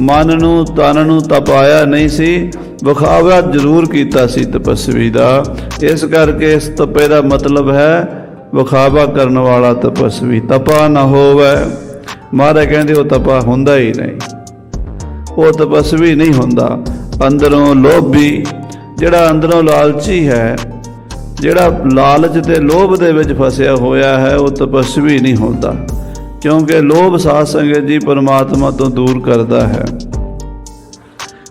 ਮਨ ਨੂੰ ਤਨ ਨੂੰ ਤਪਾਇਆ ਨਹੀਂ ਸੀ, ਵਿਖਾਵਾ ਜ਼ਰੂਰ ਕੀਤਾ ਸੀ ਤਪਸਵੀ ਦਾ। ਇਸ ਕਰਕੇ ਇਸ ਤਪੇ ਦਾ ਮਤਲਬ ਹੈ ਵਿਖਾਵਾ ਕਰਨ ਵਾਲਾ ਤਪਸਵੀ। ਤਪਾ ਨਾ ਹੋਵੇ, ਮਹਾਰਾਜ ਕਹਿੰਦੇ ਉਹ ਤਪਾ ਹੁੰਦਾ ਹੀ ਨਹੀਂ, ਉਹ ਤਪਸਵੀ ਨਹੀਂ ਹੁੰਦਾ। ਅੰਦਰੋਂ ਲੋਭੀ, ਜਿਹੜਾ ਅੰਦਰੋਂ ਲਾਲਚੀ ਹੈ, ਜਿਹੜਾ ਲਾਲਚ ਤੇ ਲੋਭ ਦੇ ਵਿੱਚ ਫਸਿਆ ਹੋਇਆ ਹੈ, ਉਹ ਤਪਸਵੀ ਨਹੀਂ ਹੁੰਦਾ। ਕਿਉਂਕਿ ਲੋਭ ਸਾਧ ਸੰਗਤ ਜੀ ਪਰਮਾਤਮਾ ਤੋਂ ਦੂਰ ਕਰਦਾ ਹੈ।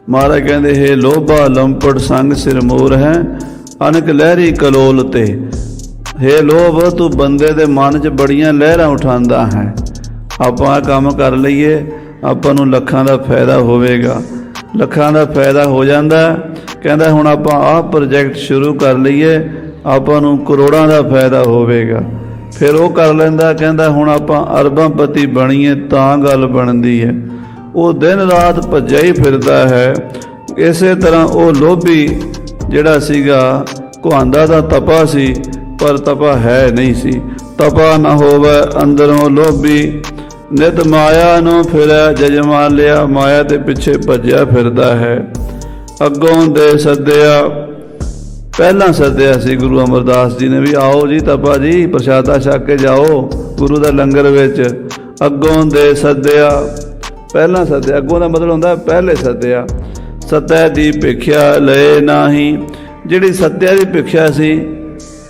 ਮਹਾਰਾਜ ਕਹਿੰਦੇ ਹੈ ਲੋਭਾ ਲੰਪੜ ਸੰਗ ਸਿਰ ਮੋਰ ਹੈ, ਅਨਕ ਲਹਿਰੀ ਕਲੋਲ ਤੇ। ਹੈ ਲੋਭ, ਤੂੰ ਬੰਦੇ ਦੇ ਮਨ 'ਚ ਬੜੀਆਂ ਲਹਿਰਾਂ ਉਠਾਉਂਦਾ ਹੈ। ਆਪਾਂ ਕੰਮ ਕਰ ਲਈਏ, ਆਪਾਂ ਨੂੰ ਲੱਖਾਂ ਦਾ ਫਾਇਦਾ ਹੋਵੇਗਾ, ਲੱਖਾਂ ਦਾ ਫਾਇਦਾ ਹੋ ਜਾਂਦਾ। ਕਹਿੰਦਾ ਹੁਣ ਆਪਾਂ ਆਹ ਪ੍ਰੋਜੈਕਟ ਸ਼ੁਰੂ ਕਰ ਲਈਏ, ਆਪਾਂ ਨੂੰ ਕਰੋੜਾਂ ਦਾ ਫਾਇਦਾ ਹੋਵੇਗਾ। ਫਿਰ ਉਹ ਕਰ ਲੈਂਦਾ, ਕਹਿੰਦਾ ਹੁਣ ਆਪਾਂ ਅਰਬਾਂਪਤੀ ਬਣੀਏ ਤਾਂ ਗੱਲ ਬਣਦੀ ਹੈ। ਉਹ ਦਿਨ ਰਾਤ ਭੱਜਿਆ ਹੀ ਫਿਰਦਾ ਹੈ। ਇਸੇ ਤਰ੍ਹਾਂ ਉਹ ਲੋਭੀ ਜਿਹੜਾ ਸੀਗਾ ਕੁਹਾਂਦਾ ਦਾ ਤਪਾ ਸੀ, ਪਰ ਤਪਾ ਹੈ ਨਹੀਂ ਸੀ। ਤਪਾ ਨਾ ਹੋਵੇ ਅੰਦਰੋਂ ਲੋਭੀ, ਨਿਤ ਮਾਇਆ ਨੂੰ ਫਿਰੈ ਜਜਮਾਨ ਲਿਆ। ਮਾਇਆ ਦੇ ਪਿੱਛੇ ਭੱਜਿਆ ਫਿਰਦਾ ਹੈ। ਅੱਗੋਂ ਦੇ ਸੱਦਿਆ, ਪਹਿਲਾਂ ਸੱਦਿਆ ਸੀ ਗੁਰੂ ਅਮਰਦਾਸ ਜੀ ਨੇ ਵੀ ਆਓ ਜੀ ਤਪਾ ਜੀ, ਪ੍ਰਸ਼ਾਦਾ ਛਕ ਕੇ ਜਾਓ ਗੁਰੂ ਦਾ ਲੰਗਰ ਵਿੱਚ। ਅੱਗੋਂ ਦੇ ਸੱਦਿਆ, ਪਹਿਲਾਂ ਸੱਦਿਆ। ਅੱਗੋਂ ਦਾ ਮਤਲਬ ਹੁੰਦਾ ਪਹਿਲੇ ਸੱਦਿਆ। ਸਤਿਆ ਦੀ ਭਿਖਿਆ ਲਏ ਨਾਹੀ, ਜਿਹੜੀ ਸੱਤਿਆ ਦੀ ਭਿਖਿਆ ਸੀ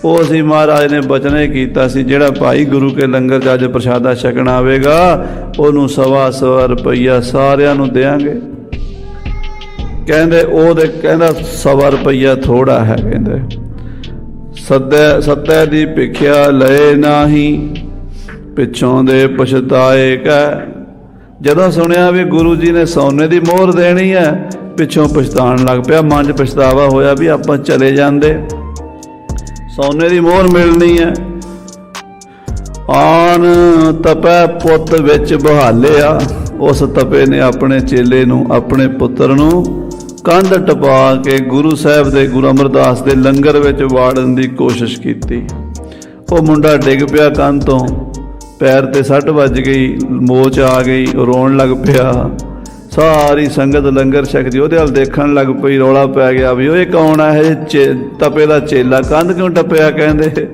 ਉਹ ਅਸੀਂ ਮਹਾਰਾਜ ਨੇ ਬਚਨ ਹੀ ਕੀਤਾ ਸੀ, ਜਿਹੜਾ ਭਾਈ ਗੁਰੂ ਕੇ ਲੰਗਰ 'ਚ ਅੱਜ ਪ੍ਰਸ਼ਾਦਾ ਛਕਣ ਆਵੇਗਾ ਉਹਨੂੰ 125 ਰੁਪਈਆ ਸਾਰਿਆਂ ਨੂੰ ਦਿਆਂਗੇ। ਕਹਿੰਦੇ ਉਹਦੇ ਕਹਿੰਦਾ 125 ਰੁਪਈਆ ਥੋੜਾ ਹੈ। ਕਹਿੰਦੇ ਸੱਤਿਆ ਦੀ ਭਿਖਿਆ ਲਏ ਨਾਹੀ, ਪਿੱਛੋਂ ਦੇ ਪਛਤਾਏ ਕਹਿ। ਜਦੋਂ ਸੁਣਿਆ ਵੀ ਗੁਰੂ ਜੀ ਨੇ ਸੋਨੇ ਦੀ ਮੋਹਰ ਦੇਣੀ ਹੈ, ਪਿੱਛੋਂ ਪਛਤਾਉਣ ਲੱਗ ਪਿਆ। ਮਨ 'ਚ ਪਛਤਾਵਾ ਹੋਇਆ ਵੀ ਆਪਾਂ ਚਲੇ ਜਾਂਦੇ, ਸੋਨੇ ਦੀ ਮੋਹਰ ਮਿਲਣੀ ਹੈ। ਆਨ ਤਪੈ ਪੁੱਤ ਵਿੱਚ ਬਹਾਲਿਆ, ਉਸ ਤਪੇ ਨੇ ਆਪਣੇ ਚੇਲੇ ਨੂੰ, ਆਪਣੇ ਪੁੱਤਰ ਨੂੰ ਕੰਧ ਟਪਾ ਕੇ ਗੁਰੂ ਸਾਹਿਬ ਦੇ, ਗੁਰੂ ਅਮਰਦਾਸ ਦੇ ਲੰਗਰ ਵਿੱਚ ਵਾੜਨ ਦੀ ਕੋਸ਼ਿਸ਼ ਕੀਤੀ। ਉਹ ਮੁੰਡਾ ਡਿੱਗ ਪਿਆ ਕੰਧ ਤੋਂ, ਪੈਰ ਤੇ ਸੱਟ ਵੱਜ ਗਈ, ਮੋਚ ਆ ਗਈ, ਰੋਣ ਲੱਗ ਪਿਆ। ਸਾਰੀ ਸੰਗਤ ਲੰਗਰ ਛਕਦੀ ਉਹਦੇ ਵੱਲ ਦੇਖਣ ਲੱਗ ਪਈ। ਰੌਲਾ ਪੈ ਗਿਆ ਵੀ ਉਹ ਕੌਣ ਹੈ ਇਹ ਤਪੇ ਦਾ ਚੇਲਾ, ਕੰਧ ਕਿਉਂ ਟੱਪਿਆ? ਕਹਿੰਦੇ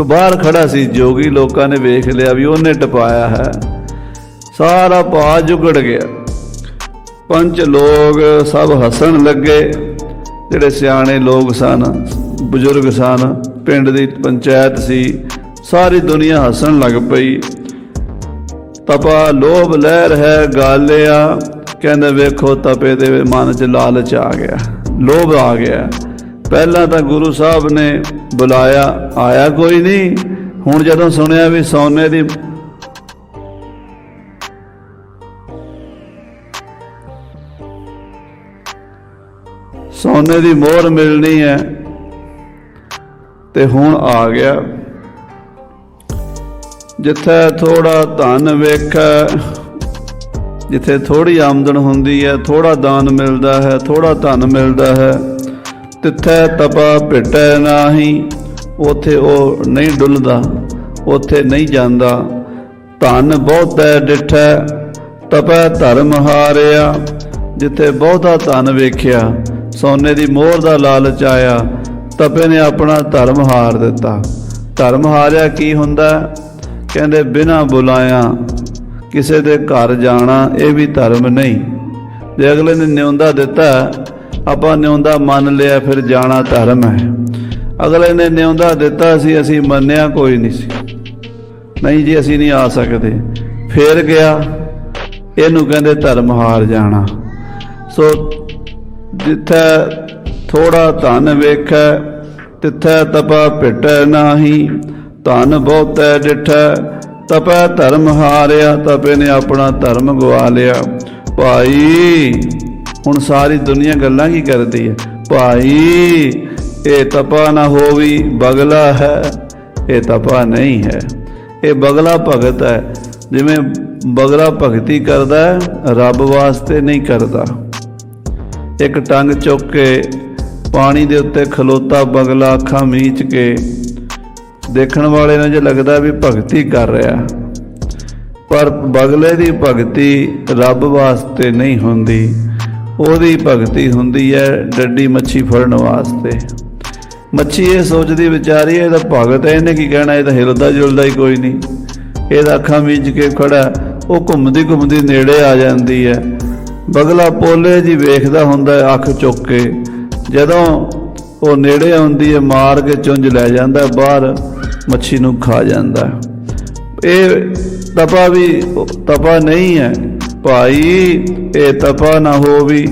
ਬਾਹਰ ਖੜਾ ਸੀ ਜੋਗੀ, ਲੋਕਾਂ ਨੇ ਵੇਖ ਲਿਆ ਵੀ ਉਹਨੇ ਟਪਾਇਆ ਹੈ। ਸਾਰਾ ਭਾ ਜੁਗੜ ਗਿਆ। ਪੰਚ ਲੋਕ ਸਭ ਹੱਸਣ ਲੱਗੇ, ਜਿਹੜੇ ਸਿਆਣੇ ਲੋਕ ਸਨ, ਬਜ਼ੁਰਗ ਸਨ, ਪਿੰਡ ਦੀ ਪੰਚਾਇਤ ਸੀ, ਸਾਰੀ ਦੁਨੀਆ ਹੱਸਣ ਲੱਗ ਪਈ। ਤਪਾ ਲੋਭ ਲਹਿਰ ਹੈ ਗਾਲਿਆ, ਕਹਿੰਦੇ ਵੇਖੋ ਤਪੇ ਦੇ ਮਨ 'ਚ ਲਾਲਚ ਆ ਗਿਆ, ਲੋਭ ਆ ਗਿਆ। ਪਹਿਲਾਂ ਤਾਂ ਗੁਰੂ ਸਾਹਿਬ ਨੇ ਬੁਲਾਇਆ, ਆਇਆ ਕੋਈ ਨਹੀਂ। ਹੁਣ ਜਦੋਂ ਸੁਣਿਆ ਵੀ ਸੋਨੇ ਦੀ ਮੋਹਰ ਮਿਲਣੀ ਹੈ ਤੇ ਹੁਣ ਆ ਗਿਆ। ਜਿੱਥੇ ਥੋੜਾ ਧਨ ਵੇਖੈ, ਜਿੱਥੇ ਥੋੜੀ ਆਮਦਨ ਹੁੰਦੀ ਹੈ, ਥੋੜਾ ਦਾਨ ਮਿਲਦਾ ਹੈ, ਥੋੜਾ ਧਨ ਮਿਲਦਾ ਹੈ, ਤਿੱਥੈ ਤਪਾ ਭਿਟੈ ਨਾਹੀ, ਉੱਥੇ ਉਹ ਨਹੀਂ ਡੁੱਲਦਾ, ਉੱਥੇ ਨਹੀਂ ਜਾਂਦਾ। ਧਨ ਬਹੁਤੈ ਡਿਠੈ ਤਪੈ ਧਰਮ ਹਾਰਿਆ, ਜਿੱਥੇ ਬਹੁਤਾ ਧਨ ਵੇਖਿਆ, ਸੋਨੇ ਦੀ ਮੋਹਰ ਦਾ ਲਾਲਚ ਆਇਆ, ਤਪੇ ਨੇ ਆਪਣਾ ਧਰਮ ਹਾਰ ਦਿੱਤਾ। ਧਰਮ ਹਾਰਿਆ ਕੀ ਹੁੰਦਾ? ਕਹਿੰਦੇ ਬਿਨਾਂ ਬੁਲਾਇਆ ਕਿਸੇ ਦੇ ਘਰ ਜਾਣਾ, ਇਹ ਵੀ ਧਰਮ ਨਹੀਂ। ਜੇ ਅਗਲੇ ਨੇ ਨਿਉਂਦਾ ਦਿੱਤਾ, ਆਪਾਂ ਨਿਉਂਦਾ ਮੰਨ ਲਿਆ, ਫਿਰ ਜਾਣਾ ਧਰਮ ਹੈ। ਅਗਲੇ ਨੇ ਨਿਉਂਦਾ ਦਿੱਤਾ ਸੀ, ਅਸੀਂ ਮੰਨਿਆ ਕੋਈ ਨਹੀਂ ਸੀ, ਨਹੀਂ ਜੀ ਅਸੀਂ ਨਹੀਂ ਆ ਸਕਦੇ, ਫਿਰ ਗਿਆ, ਇਹਨੂੰ ਕਹਿੰਦੇ ਧਰਮ ਹਾਰ ਜਾਣਾ। ਸੋ ਜਿੱਥੇ ਥੋੜਾ ਧਨ ਵੇਖੈ ਤਿੱਥੈ ਤਪਾ ਭਿਟੈ ਨਾਹੀ, ਧਨ ਬਹੁਤੈ ਡਿਠੈ ਤਪੈ ਧਰਮ ਹਾਰਿਆ, ਤਪੇ ਨੇ ਆਪਣਾ ਧਰਮ ਗਵਾ ਲਿਆ। भाई हुण सारी दुनिया गल्लां की करदी है, भाई ये तपा ना होवी बगला है, ये तपा नहीं है, ये बगला भगत है। जिवें बगला भगती करदा है रब वास्ते नहीं करदा। एक टंग चुक के पानी दे उत्ते खलोता बगला अखां मीच के देखण वाले नूं जे लगदा भी भगती कर रहा, पर बगले दी भगती रब वास्ते नहीं हुंदी, ओहदी भगती हुंदी है डड्डी मच्छी फड़न वास्ते। मच्छी ये सोचती विचारी ये भगत है, इन्हें की कहना, ये तो हिलदा जुलदा ही कोई नहीं, ये अखां मीच के खड़ा, वो घुमदी घुमदी नेड़े आ जाती है। बगला पोले जी वेखदा हुंदा है अख चुक के, जदों वो नेड़े आउंदी है मार के चुंझ लै जांदा है बाहर, मच्छी नूं खा जांदा है। ये तपा भी तपा नहीं है भाई, ये तपा ना हो भी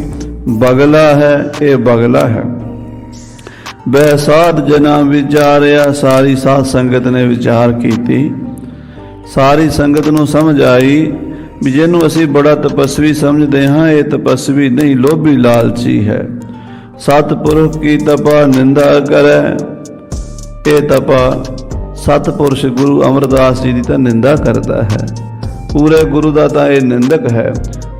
बगला है, ये बगला है। वह साध जना विचारिया, सारी साध संगत ने विचार की, सारी संगत नूं समझ आई भी जिन्हों असी बड़ा तपस्वी समझते हाँ, ये तपस्वी नहीं लोभी लालची है। सतपुरुष की तपा निंदा करे, ये तपा सतपुरुष गुरु अमरदास जी की तो निंदा करता है, पूरे गुरु का तो यह निंदक है।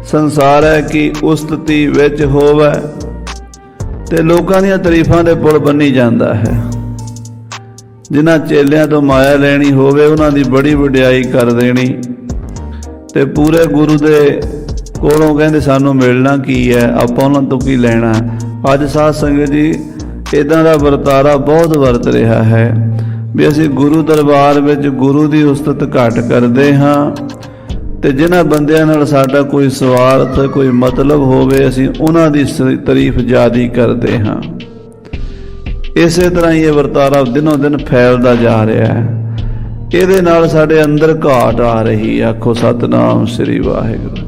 संसार है कि उस्तति विच होवे, ते लोकां दीयां तरीफां दे पुल बनी जाता है। जिन्हां चेलियां तो माया लैनी होवे उन्हां दी बड़ी वडियाई कर देनी, ते पूरे गुरु दे कोलों कहंदे सानू मिलना की है, आपां उन्हां तो की लैना। अज साध संगत जी इदां दा वरतारा बहुत वरत रहा है भी असीं गुरु दरबार विच गुरु दी उस्तत घट करदे हाँ, ते जिन्हां बंदियां नाल साडा कोई स्वार्थ कोई मतलब होवे असीं उन्हां दी तारीफ ज़्यादा करदे हाँ। इसे तरह ये वरतारा दिनों दिन फैलदा जा रहा है। ਇਹਦੇ ਨਾਲ ਸਾਡੇ अंदर घाट आ रही है। आखो सतनाम श्री वाहिगुरू।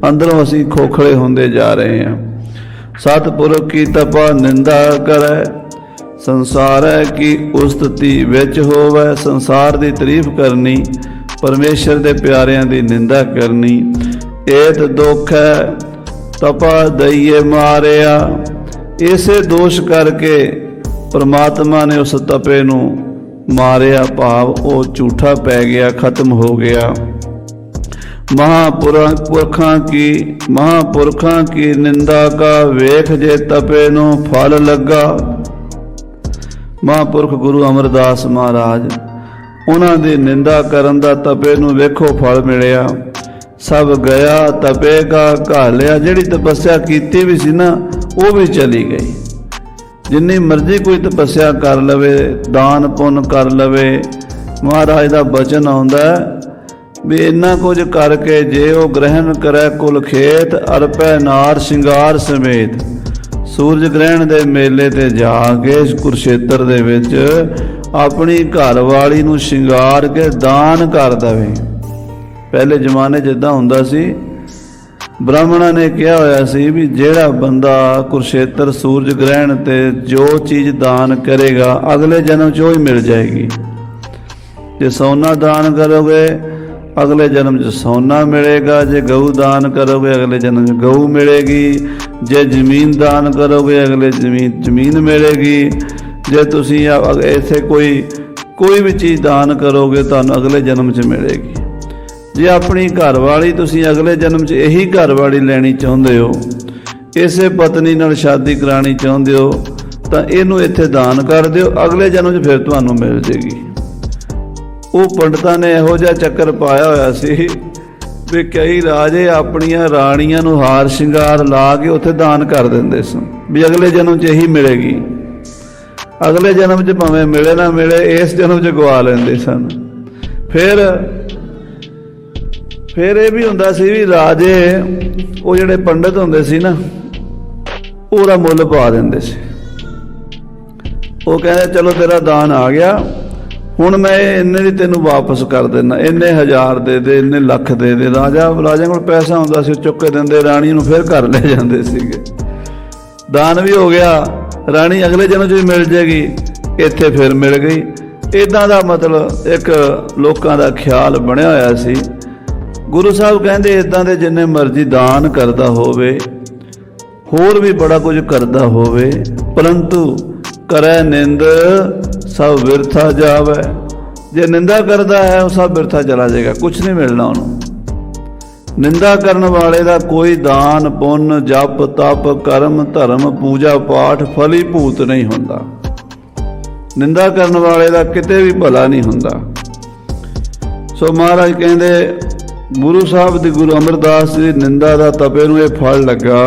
अंदरों असीं खोखले होंदे जा रहे हैं। सतपुरख की तपा निंदा करे, संसार है कि उस्तति विच होवे। संसार की तारीफ करनी, परमेश्वर के प्यारिਆਂ की निंदा करनी। एत दुख है तपा दईए मारिया। इसे दोष करके परमात्मा ने उस तपे नूं मारिया, भाव वो झूठा पै गया, खत्म हो गया। महापुरखा की निंदा का वेख जे तपे नूं फल लगा। महापुरख गुरु अमरदास महाराज उन्हां दी निंदा करन दा तपे नूं वेखो फल मिलिया। सब गया तपे का घालिया। जिहड़ी तपस्या कीती भी सी ना वो भी चली गई। जिन्नी मर्जी कोई तपस्या कर लवे, दान पुण्य कर लवे, महाराज का बचन आउंदा भी इन्ना कुछ करके जे वो ग्रहण करे कुल खेत, अरपै नार शिंगार समेत। सूरज ग्रहण दे मेले ते जाके कुरुक्षेत्र दे विच अपनी घर वाली नूं शिंगार के दान कर दवे। पहले जमाने जिद्दां हुंदा सी, ब्राह्मणा ने कहा होया सी भी जेड़ा बंदा कुरुक्षेत्र सूरज ग्रहण ते जो चीज़ दान करेगा अगले जन्म च ही मिल जाएगी। जे सोना दान करोगे अगले जन्म च सोना मिलेगा। जे गऊ दान करोगे अगले जन्म च गऊ मिलेगी। जे जमीन दान करोगे अगले जमीन मिलेगी। जे तुसी ऐसे कोई भी चीज़ दान करोगे तो अगले जन्म च मिलेगी। जे अपनी घरवाली तुसी अगले जन्म च यही घरवाली लैनी चाहुंदे हो, इसे पत्नी नाल शादी करानी चाहुंदे हो, तो इनू इत्थे दान कर दिओ, अगले जन्म च फिर तुहानू मिल जाएगी। वो पंडितां ने इहो जिहा चक्कर पाया होया सी भी कई राजे अपनियां राणियां नू हार शिंगार ला के उत्थे दान कर दिंदे सन भी अगले जन्म च यही मिलेगी। अगले जन्म च भावें मिले ना मिले, इस जन्म च गवा लैंदे सन। फिर यह भी हुंदा सी भी राजे वो जिहड़े पंडित हुंदे सी ना पूरा मुल पा दिंदे सी। वो कहते चलो तेरा दान आ गया, हुण मैं इन्ने दी तैनूं वापस कर देना, इन्ने हज़ार दे दे, इन्ने लख दे दे। राजा कोल पैसा हुंदा सी, चुक के दिंदे, राणी नूं फिर घर ले जांदे सीगे। दान भी हो गया, राणी अगले जन्म च भी मिल जाएगी, इत्थे फिर मिल गई। इदां दा मतलब एक लोकां दा ख्याल बनिया होया सी गुरु साहब कहते इदां दे जिन्ने मर्जी दान करता होवे, होर भी बड़ा कुछ करता होवे, परंतु करे निंद सब बिरथा जावे। जे निंदा करता है वो सब बिरथा चला जाएगा, कुछ नहीं मिलना उन्होंने। निंदा करने वाले का कोई दान पुण्य जप तप कर्म धर्म पूजा पाठ फलीभूत नहीं होंदा। निंदा करने वाले का किते भी भला नहीं होंदा। सो महाराज कहते गुरु साहब दी गुरु अमरदास जी निंदा दा तपे नूं इह फल लगा।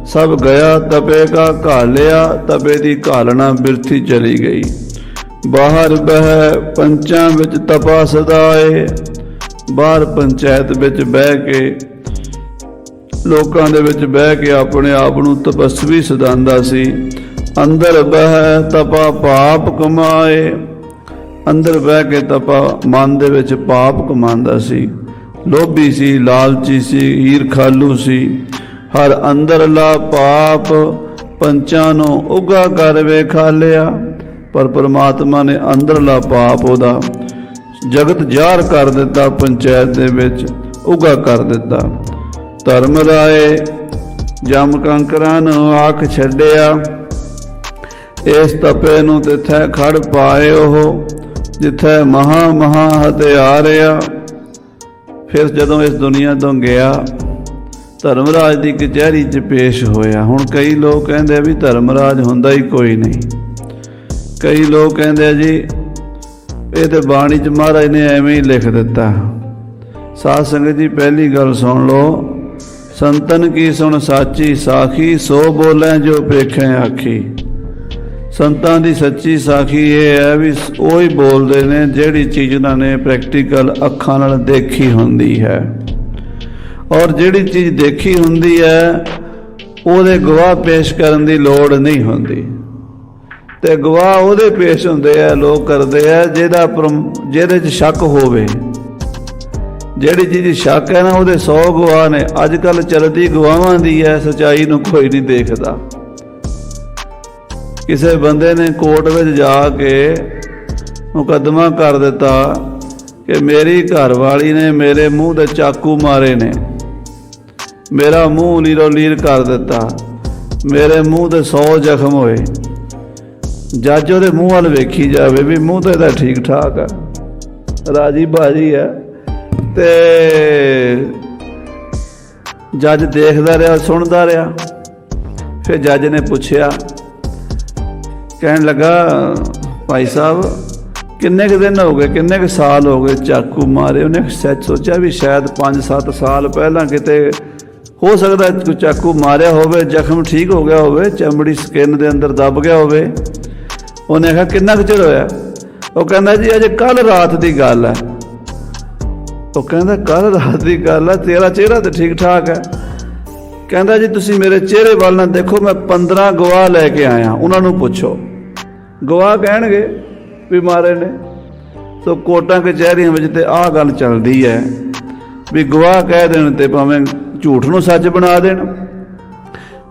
सब गया तपे का घालिया, तपे दी घालना बिरथी चली गई। बाहर बह पंचां विच तपा सदाए, बाहर पंचायत विच बह के लोकां दे विच बह के अपने आप नूं तपस्वी सदांदा सी। अंदर बह तपा पाप कमाए, अंदर बह के तपा मन दे विच पाप कमांदा सी। लोभी सी, लालची सी, ईरखालू सी। हर अंदरला पाप पंचां नूं उगा कर वेखा लिया, पर परमात्मा ने अंदरला पाप ओदा जगत जार कर दिता, पंचायत दे विच उगा कर दिता। धर्म राए जम कंकरां नूं आख छड्डिया, इस तपे नूं तिथै खड़ पाए ओह, जिथे महा महा हथियारिया। फिर जदों इस दुनिया तो गया धर्मराज की कचहरी च पेश होया। हुण कई लोग कहते भी धर्मराज हुंदा ही कोई नहीं। कई लोग कहते जी ये तो बाणी च महाराज ने एवें ही लिख दिता। साध संगत जी पहली गल सुन लो, संतन की सुन साची साखी, सो बोलें जो पेखें आखी। संतां दी सच्ची साखी ये है भी वो ही बोलते हैं जिहड़ी चीज़ उन्होंने प्रैक्टिकल अखां नाल देखी हुंदी है, और जिहड़ी चीज़ देखी हुंदी है ਉਹਦੇ गवाह पेश करन दी लोड़ नहीं हुंदी। ते गवाह ਉਹਦੇ पेश हुंदे आ, लोग करते हैं ਜਿਹਦੇ 'ਚ शक होवे। जिहड़ी चीज़ शक है ना ਉਹਦੇ 100 गवाह ने। अजकल चलती गवाहां दी है, सच्चाई नूं कोई नहीं देखदा। किसी बंदे ने कोर्ट में जाके मुकदमा कर दिता कि मेरी घरवाली ने मेरे मूँह दे चाकू मारे ने, मेरा मूँह लीरो लीर कर दिता, मेरे मूँह ते 100 जख्म होए। जज ਉਹਦੇ मूँह वाल वेखी जाए भी मूँह तो ਇਹਦਾ ठीक ठाक है, राजी बाजी है। ते जज देखता रहा, सुनता रहा। फिर जज ने पूछया, कहन लगा भाई साहब किन्ने के दिन हो गए, किन्ने के साल हो गए चाकू मारे? उन्हें सच सोचा भी शायद 5-7 साल पहला किते हो सकता कोई चाकू मारिया होवे, जख्म ठीक हो गया होवे, चमड़ी स्किन दे अंदर दब गया होवे। उन्हें कहा किन्ना कुछ होया? वो कहना जी अजे कल रात की गल है। वो कहता कल रात की गल है, तेरा चेहरा तो ठीक ठाक है। कहता जी तुसी मेरे चेहरे वाल ना देखो, मैं 15 गवाह लैके आया, उन्होंने पूछो। गवाह कहणगे भी मारे ने। तो कोर्टां कचहरियां विच ते आह गल चलदी है भी गवाह कह देण ते भावें झूठ नूं सच बना देण।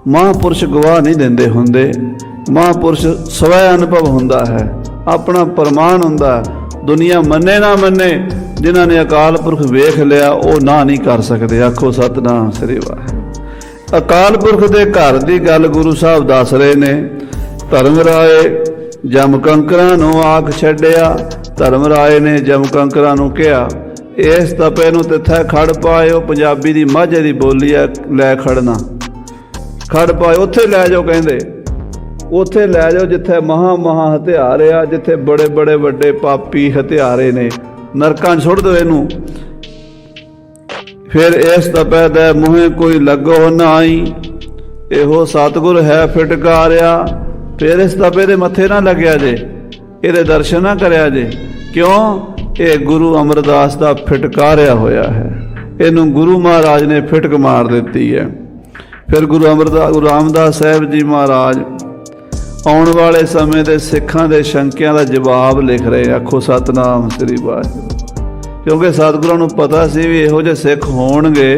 महापुरुष गवाह नहीं देंदे हुंदे। महापुरुष स्वै अनुभव हुंदा है, अपना प्रमाण हुंदा। दुनिया मन्ने ना मन्ने, जिन्हां ने अकाल पुरख वेख लिया वो ना नहीं कर सकते। आखो सतनाम श्री वाहिगुरू। अकाल पुरख दे घर दी गल गुरु साहब दस रहे ने। धर्म राय जम कंकरां नूं आख छड्डिया। धर्म राय ने जम कंकरां नूं कहा इस तपे नूं तिथै खड़ पायो। पंजाबी दी माझे दी बोली है लै खड़ना, खड़ पायो उत्थे लै जाओ। कहंदे उत्थे लै जाओ जिथे महा महा हथियार आ, जिथे बड़े बड़े वड्डे पापी हथियारे ने, नरकां सुट दो इहनूं। फिर इस तपै दे मूँहे कोई लगो ना आई, इहो सतगुर है फिटकारिया। फिर इस तपे दे मत्थे ना लग्या जे, इहदे दर्शन ना करया जे। क्यों? ये गुरु अमरदास दा फिटकारिया होया है, इहनूं गुरु महाराज ने फिटक मार दित्ती है। फिर गुरु रामदास साहिब जी महाराज आने वाले समय के सिखां दे शंकियां दा जवाब लिख रहे। आखो सतनाम श्री वाहिगुरू। क्योंकि सतगुरां नूं पता सी भी इहो जिहे सिख होणगे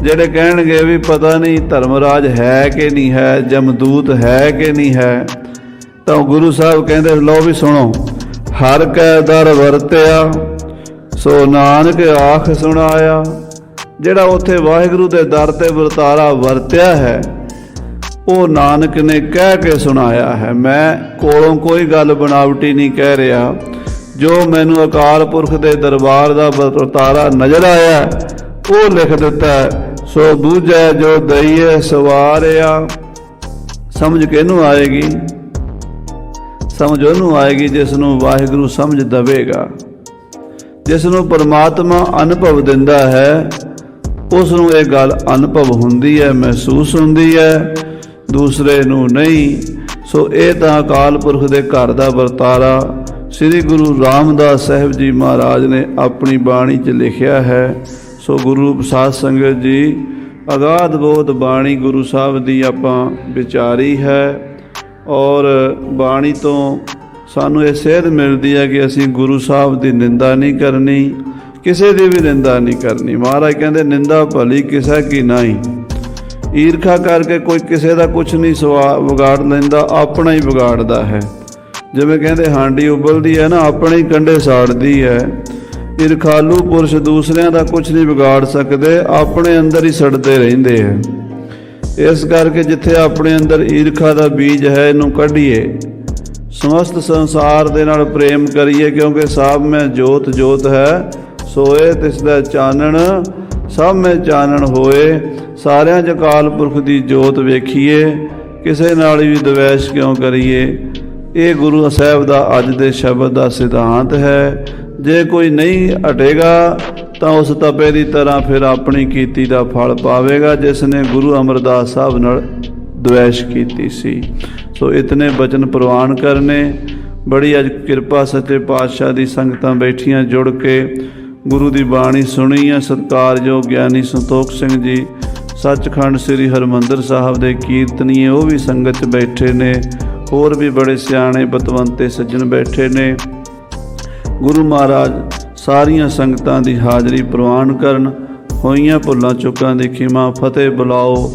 ਜਿਹੜੇ ਕਹਿਣਗੇ भी पता नहीं धर्मराज है कि नहीं है, जमदूत है कि नहीं है। तो गुरु साहब कहते लो भी सुनो। हर कै दर वरत्या ਸੋ ਨਾਨਕ ਆਖ ਸੁਣਾਇਆ। ਜਿਹੜਾ ਉੱਥੇ ਵਾਹਿਗੁਰੂ ਦੇ ਦਰ ਤੇ ਵਰਤਾਰਾ ਵਰਤਿਆ ਹੈ ਉਹ ਨਾਨਕ ਨੇ ਕਹਿ ਕੇ ਸੁਣਾਇਆ ਹੈ। ਮੈਂ ਕੋਲੋਂ ਕੋਈ ਗੱਲ ਬਣਾਵਟੀ ਨਹੀਂ ਕਹਿ ਰਿਹਾ। ਜੋ ਮੈਨੂੰ ਅਕਾਲ ਪੁਰਖ ਦੇ ਦਰਬਾਰ ਦਾ ਵਰਤਾਰਾ ਨਜ਼ਰ ਆਇਆ ਉਹ ਲਿਖ ਦਿੱਤਾ। ਸੋ ਬੂਝੈ ਜੋ ਦਈਏ ਸਵਾਰਿਆ। ਸਮਝ ਕਿਹਨੂੰ ਆਏਗੀ? ਸਮਝ ਉਹਨੂੰ ਆਏਗੀ ਜਿਸ ਨੂੰ ਵਾਹਿਗੁਰੂ ਸਮਝ ਦੇਵੇਗਾ। ਜਿਸ ਨੂੰ ਪਰਮਾਤਮਾ ਅਨੁਭਵ ਦਿੰਦਾ ਹੈ ਉਸ ਨੂੰ ਇਹ ਗੱਲ ਅਨੁਭਵ ਹੁੰਦੀ ਹੈ, ਮਹਿਸੂਸ ਹੁੰਦੀ ਹੈ, ਦੂਸਰੇ ਨੂੰ ਨਹੀਂ। ਸੋ ਇਹ ਤਾਂ ਅਕਾਲ ਪੁਰਖ ਦੇ ਘਰ ਦਾ ਵਰਤਾਰਾ ਸ੍ਰੀ ਗੁਰੂ ਰਾਮਦਾਸ ਸਾਹਿਬ ਜੀ ਮਹਾਰਾਜ ਨੇ ਆਪਣੀ ਬਾਣੀ 'ਚ ਲਿਖਿਆ ਹੈ। ਸੋ ਗੁਰੂ ਸਾਧ ਸੰਗਤ ਜੀ, ਅਗਾਧ ਬੋਧ ਬਾਣੀ ਗੁਰੂ ਸਾਹਿਬ ਦੀ ਆਪਾਂ ਵਿਚਾਰੀ ਹੈ ਔਰ ਬਾਣੀ ਤੋਂ ਸਾਨੂੰ ਇਹ ਸੇਧ ਮਿਲਦੀ ਹੈ ਕਿ ਅਸੀਂ ਗੁਰੂ ਸਾਹਿਬ ਦੀ ਨਿੰਦਾ ਨਹੀਂ ਕਰਨੀ, ਕਿਸੇ ਦੀ ਵੀ ਨਿੰਦਾ ਨਹੀਂ ਕਰਨੀ। ਮਹਾਰਾਜ ਕਹਿੰਦੇ ਨਿੰਦਾ ਭਲੀ ਕਿਸੇ ਕੀ ਨਹੀਂ। ਈਰਖਾ ਕਰਕੇ ਕੋਈ ਕਿਸੇ ਦਾ ਕੁਛ ਨਹੀਂ ਵਿਗਾੜ ਲੈਂਦਾ, ਆਪਣਾ ਹੀ ਵਿਗਾੜਦਾ ਹੈ। ਜਿਵੇਂ ਕਹਿੰਦੇ ਹਾਂਡੀ ਉਬਲਦੀ ਹੈ ਨਾ, ਆਪਣੇ ਹੀ ਕੰਢੇ ਸਾੜਦੀ ਹੈ। ਈਰਖਾਲੂ ਪੁਰਸ਼ ਦੂਸਰਿਆਂ ਦਾ ਕੁਛ ਨਹੀਂ ਵਿਗਾੜ ਸਕਦੇ, ਆਪਣੇ ਅੰਦਰ ਹੀ ਸੜਦੇ ਰਹਿੰਦੇ ਹੈ। ਇਸ ਕਰਕੇ ਜਿੱਥੇ ਆਪਣੇ ਅੰਦਰ ਈਰਖਾ ਦਾ ਬੀਜ ਹੈ ਇਹਨੂੰ ਕੱਢੀਏ, ਸਮਸਤ ਸੰਸਾਰ ਦੇ ਨਾਲ ਪ੍ਰੇਮ ਕਰੀਏ, ਕਿਉਂਕਿ ਸਭ ਮੈਂ ਜੋਤ ਜੋਤ ਹੈ ਸੋਏ ਤਿਸ ਦਾ ਚਾਨਣ, ਸਭ ਮੈਂ ਚਾਨਣ ਹੋਏ। ਸਾਰਿਆਂ 'ਚ ਅਕਾਲ ਪੁਰਖ ਦੀ ਜੋਤ ਵੇਖੀਏ, ਕਿਸੇ ਨਾਲ ਵੀ ਦਵੈਸ਼ ਕਿਉਂ ਕਰੀਏ। ਇਹ ਗੁਰੂ ਸਾਹਿਬ ਦਾ ਅੱਜ ਦੇ ਸ਼ਬਦ ਦਾ ਸਿਧਾਂਤ ਹੈ। ਜੇ ਕੋਈ ਨਹੀਂ ਹਟੇਗਾ ਤਾਂ ਉਸ ਤਪੇ ਦੀ ਤਰ੍ਹਾਂ ਫਿਰ ਆਪਣੀ ਕੀਤੀ ਦਾ ਫਲ ਪਾਵੇਗਾ ਜਿਸ ਨੇ ਗੁਰੂ ਅਮਰਦਾਸ ਸਾਹਿਬ ਨਾਲ ਦਵੈਸ਼ ਕੀਤੀ ਸੀ। ਸੋ ਇਤਨੇ ਬਚਨ ਪ੍ਰਵਾਨ ਕਰਨੇ। ਬੜੀ ਅੱਜ ਕਿਰਪਾ ਸੱਚੇ ਪਾਤਸ਼ਾਹ ਦੀ ਸੰਗਤਾਂ ਬੈਠੀਆਂ ਜੁੜ ਕੇ ਗੁਰੂ ਦੀ ਬਾਣੀ ਸੁਣੀ ਹੈ। ਸਤਿਕਾਰਯੋਗ ਗਿਆਨੀ ਸੰਤੋਖ ਸਿੰਘ ਜੀ ਸੱਚਖੰਡ ਸ੍ਰੀ ਹਰਿਮੰਦਰ ਸਾਹਿਬ ਦੇ ਕੀਰਤਨੀਏ ਉਹ ਵੀ ਸੰਗਤ 'ਚ ਬੈਠੇ ਨੇ। ਹੋਰ ਵੀ ਬੜੇ ਸਿਆਣੇ ਬਤਵੰਤੇ ਸੱਜਣ ਬੈਠੇ ਨੇ। ਗੁਰੂ ਮਹਾਰਾਜ ਸਾਰੀਆਂ ਸੰਗਤਾਂ ਦੀ ਹਾਜ਼ਰੀ ਪ੍ਰਵਾਨ ਕਰਨ। ਹੋਈਆਂ ਭੁੱਲਾਂ ਚੁੱਕਾਂ ਦੀ ਖਿਮਾ ਫਤਿਹ ਬੁਲਾਓ।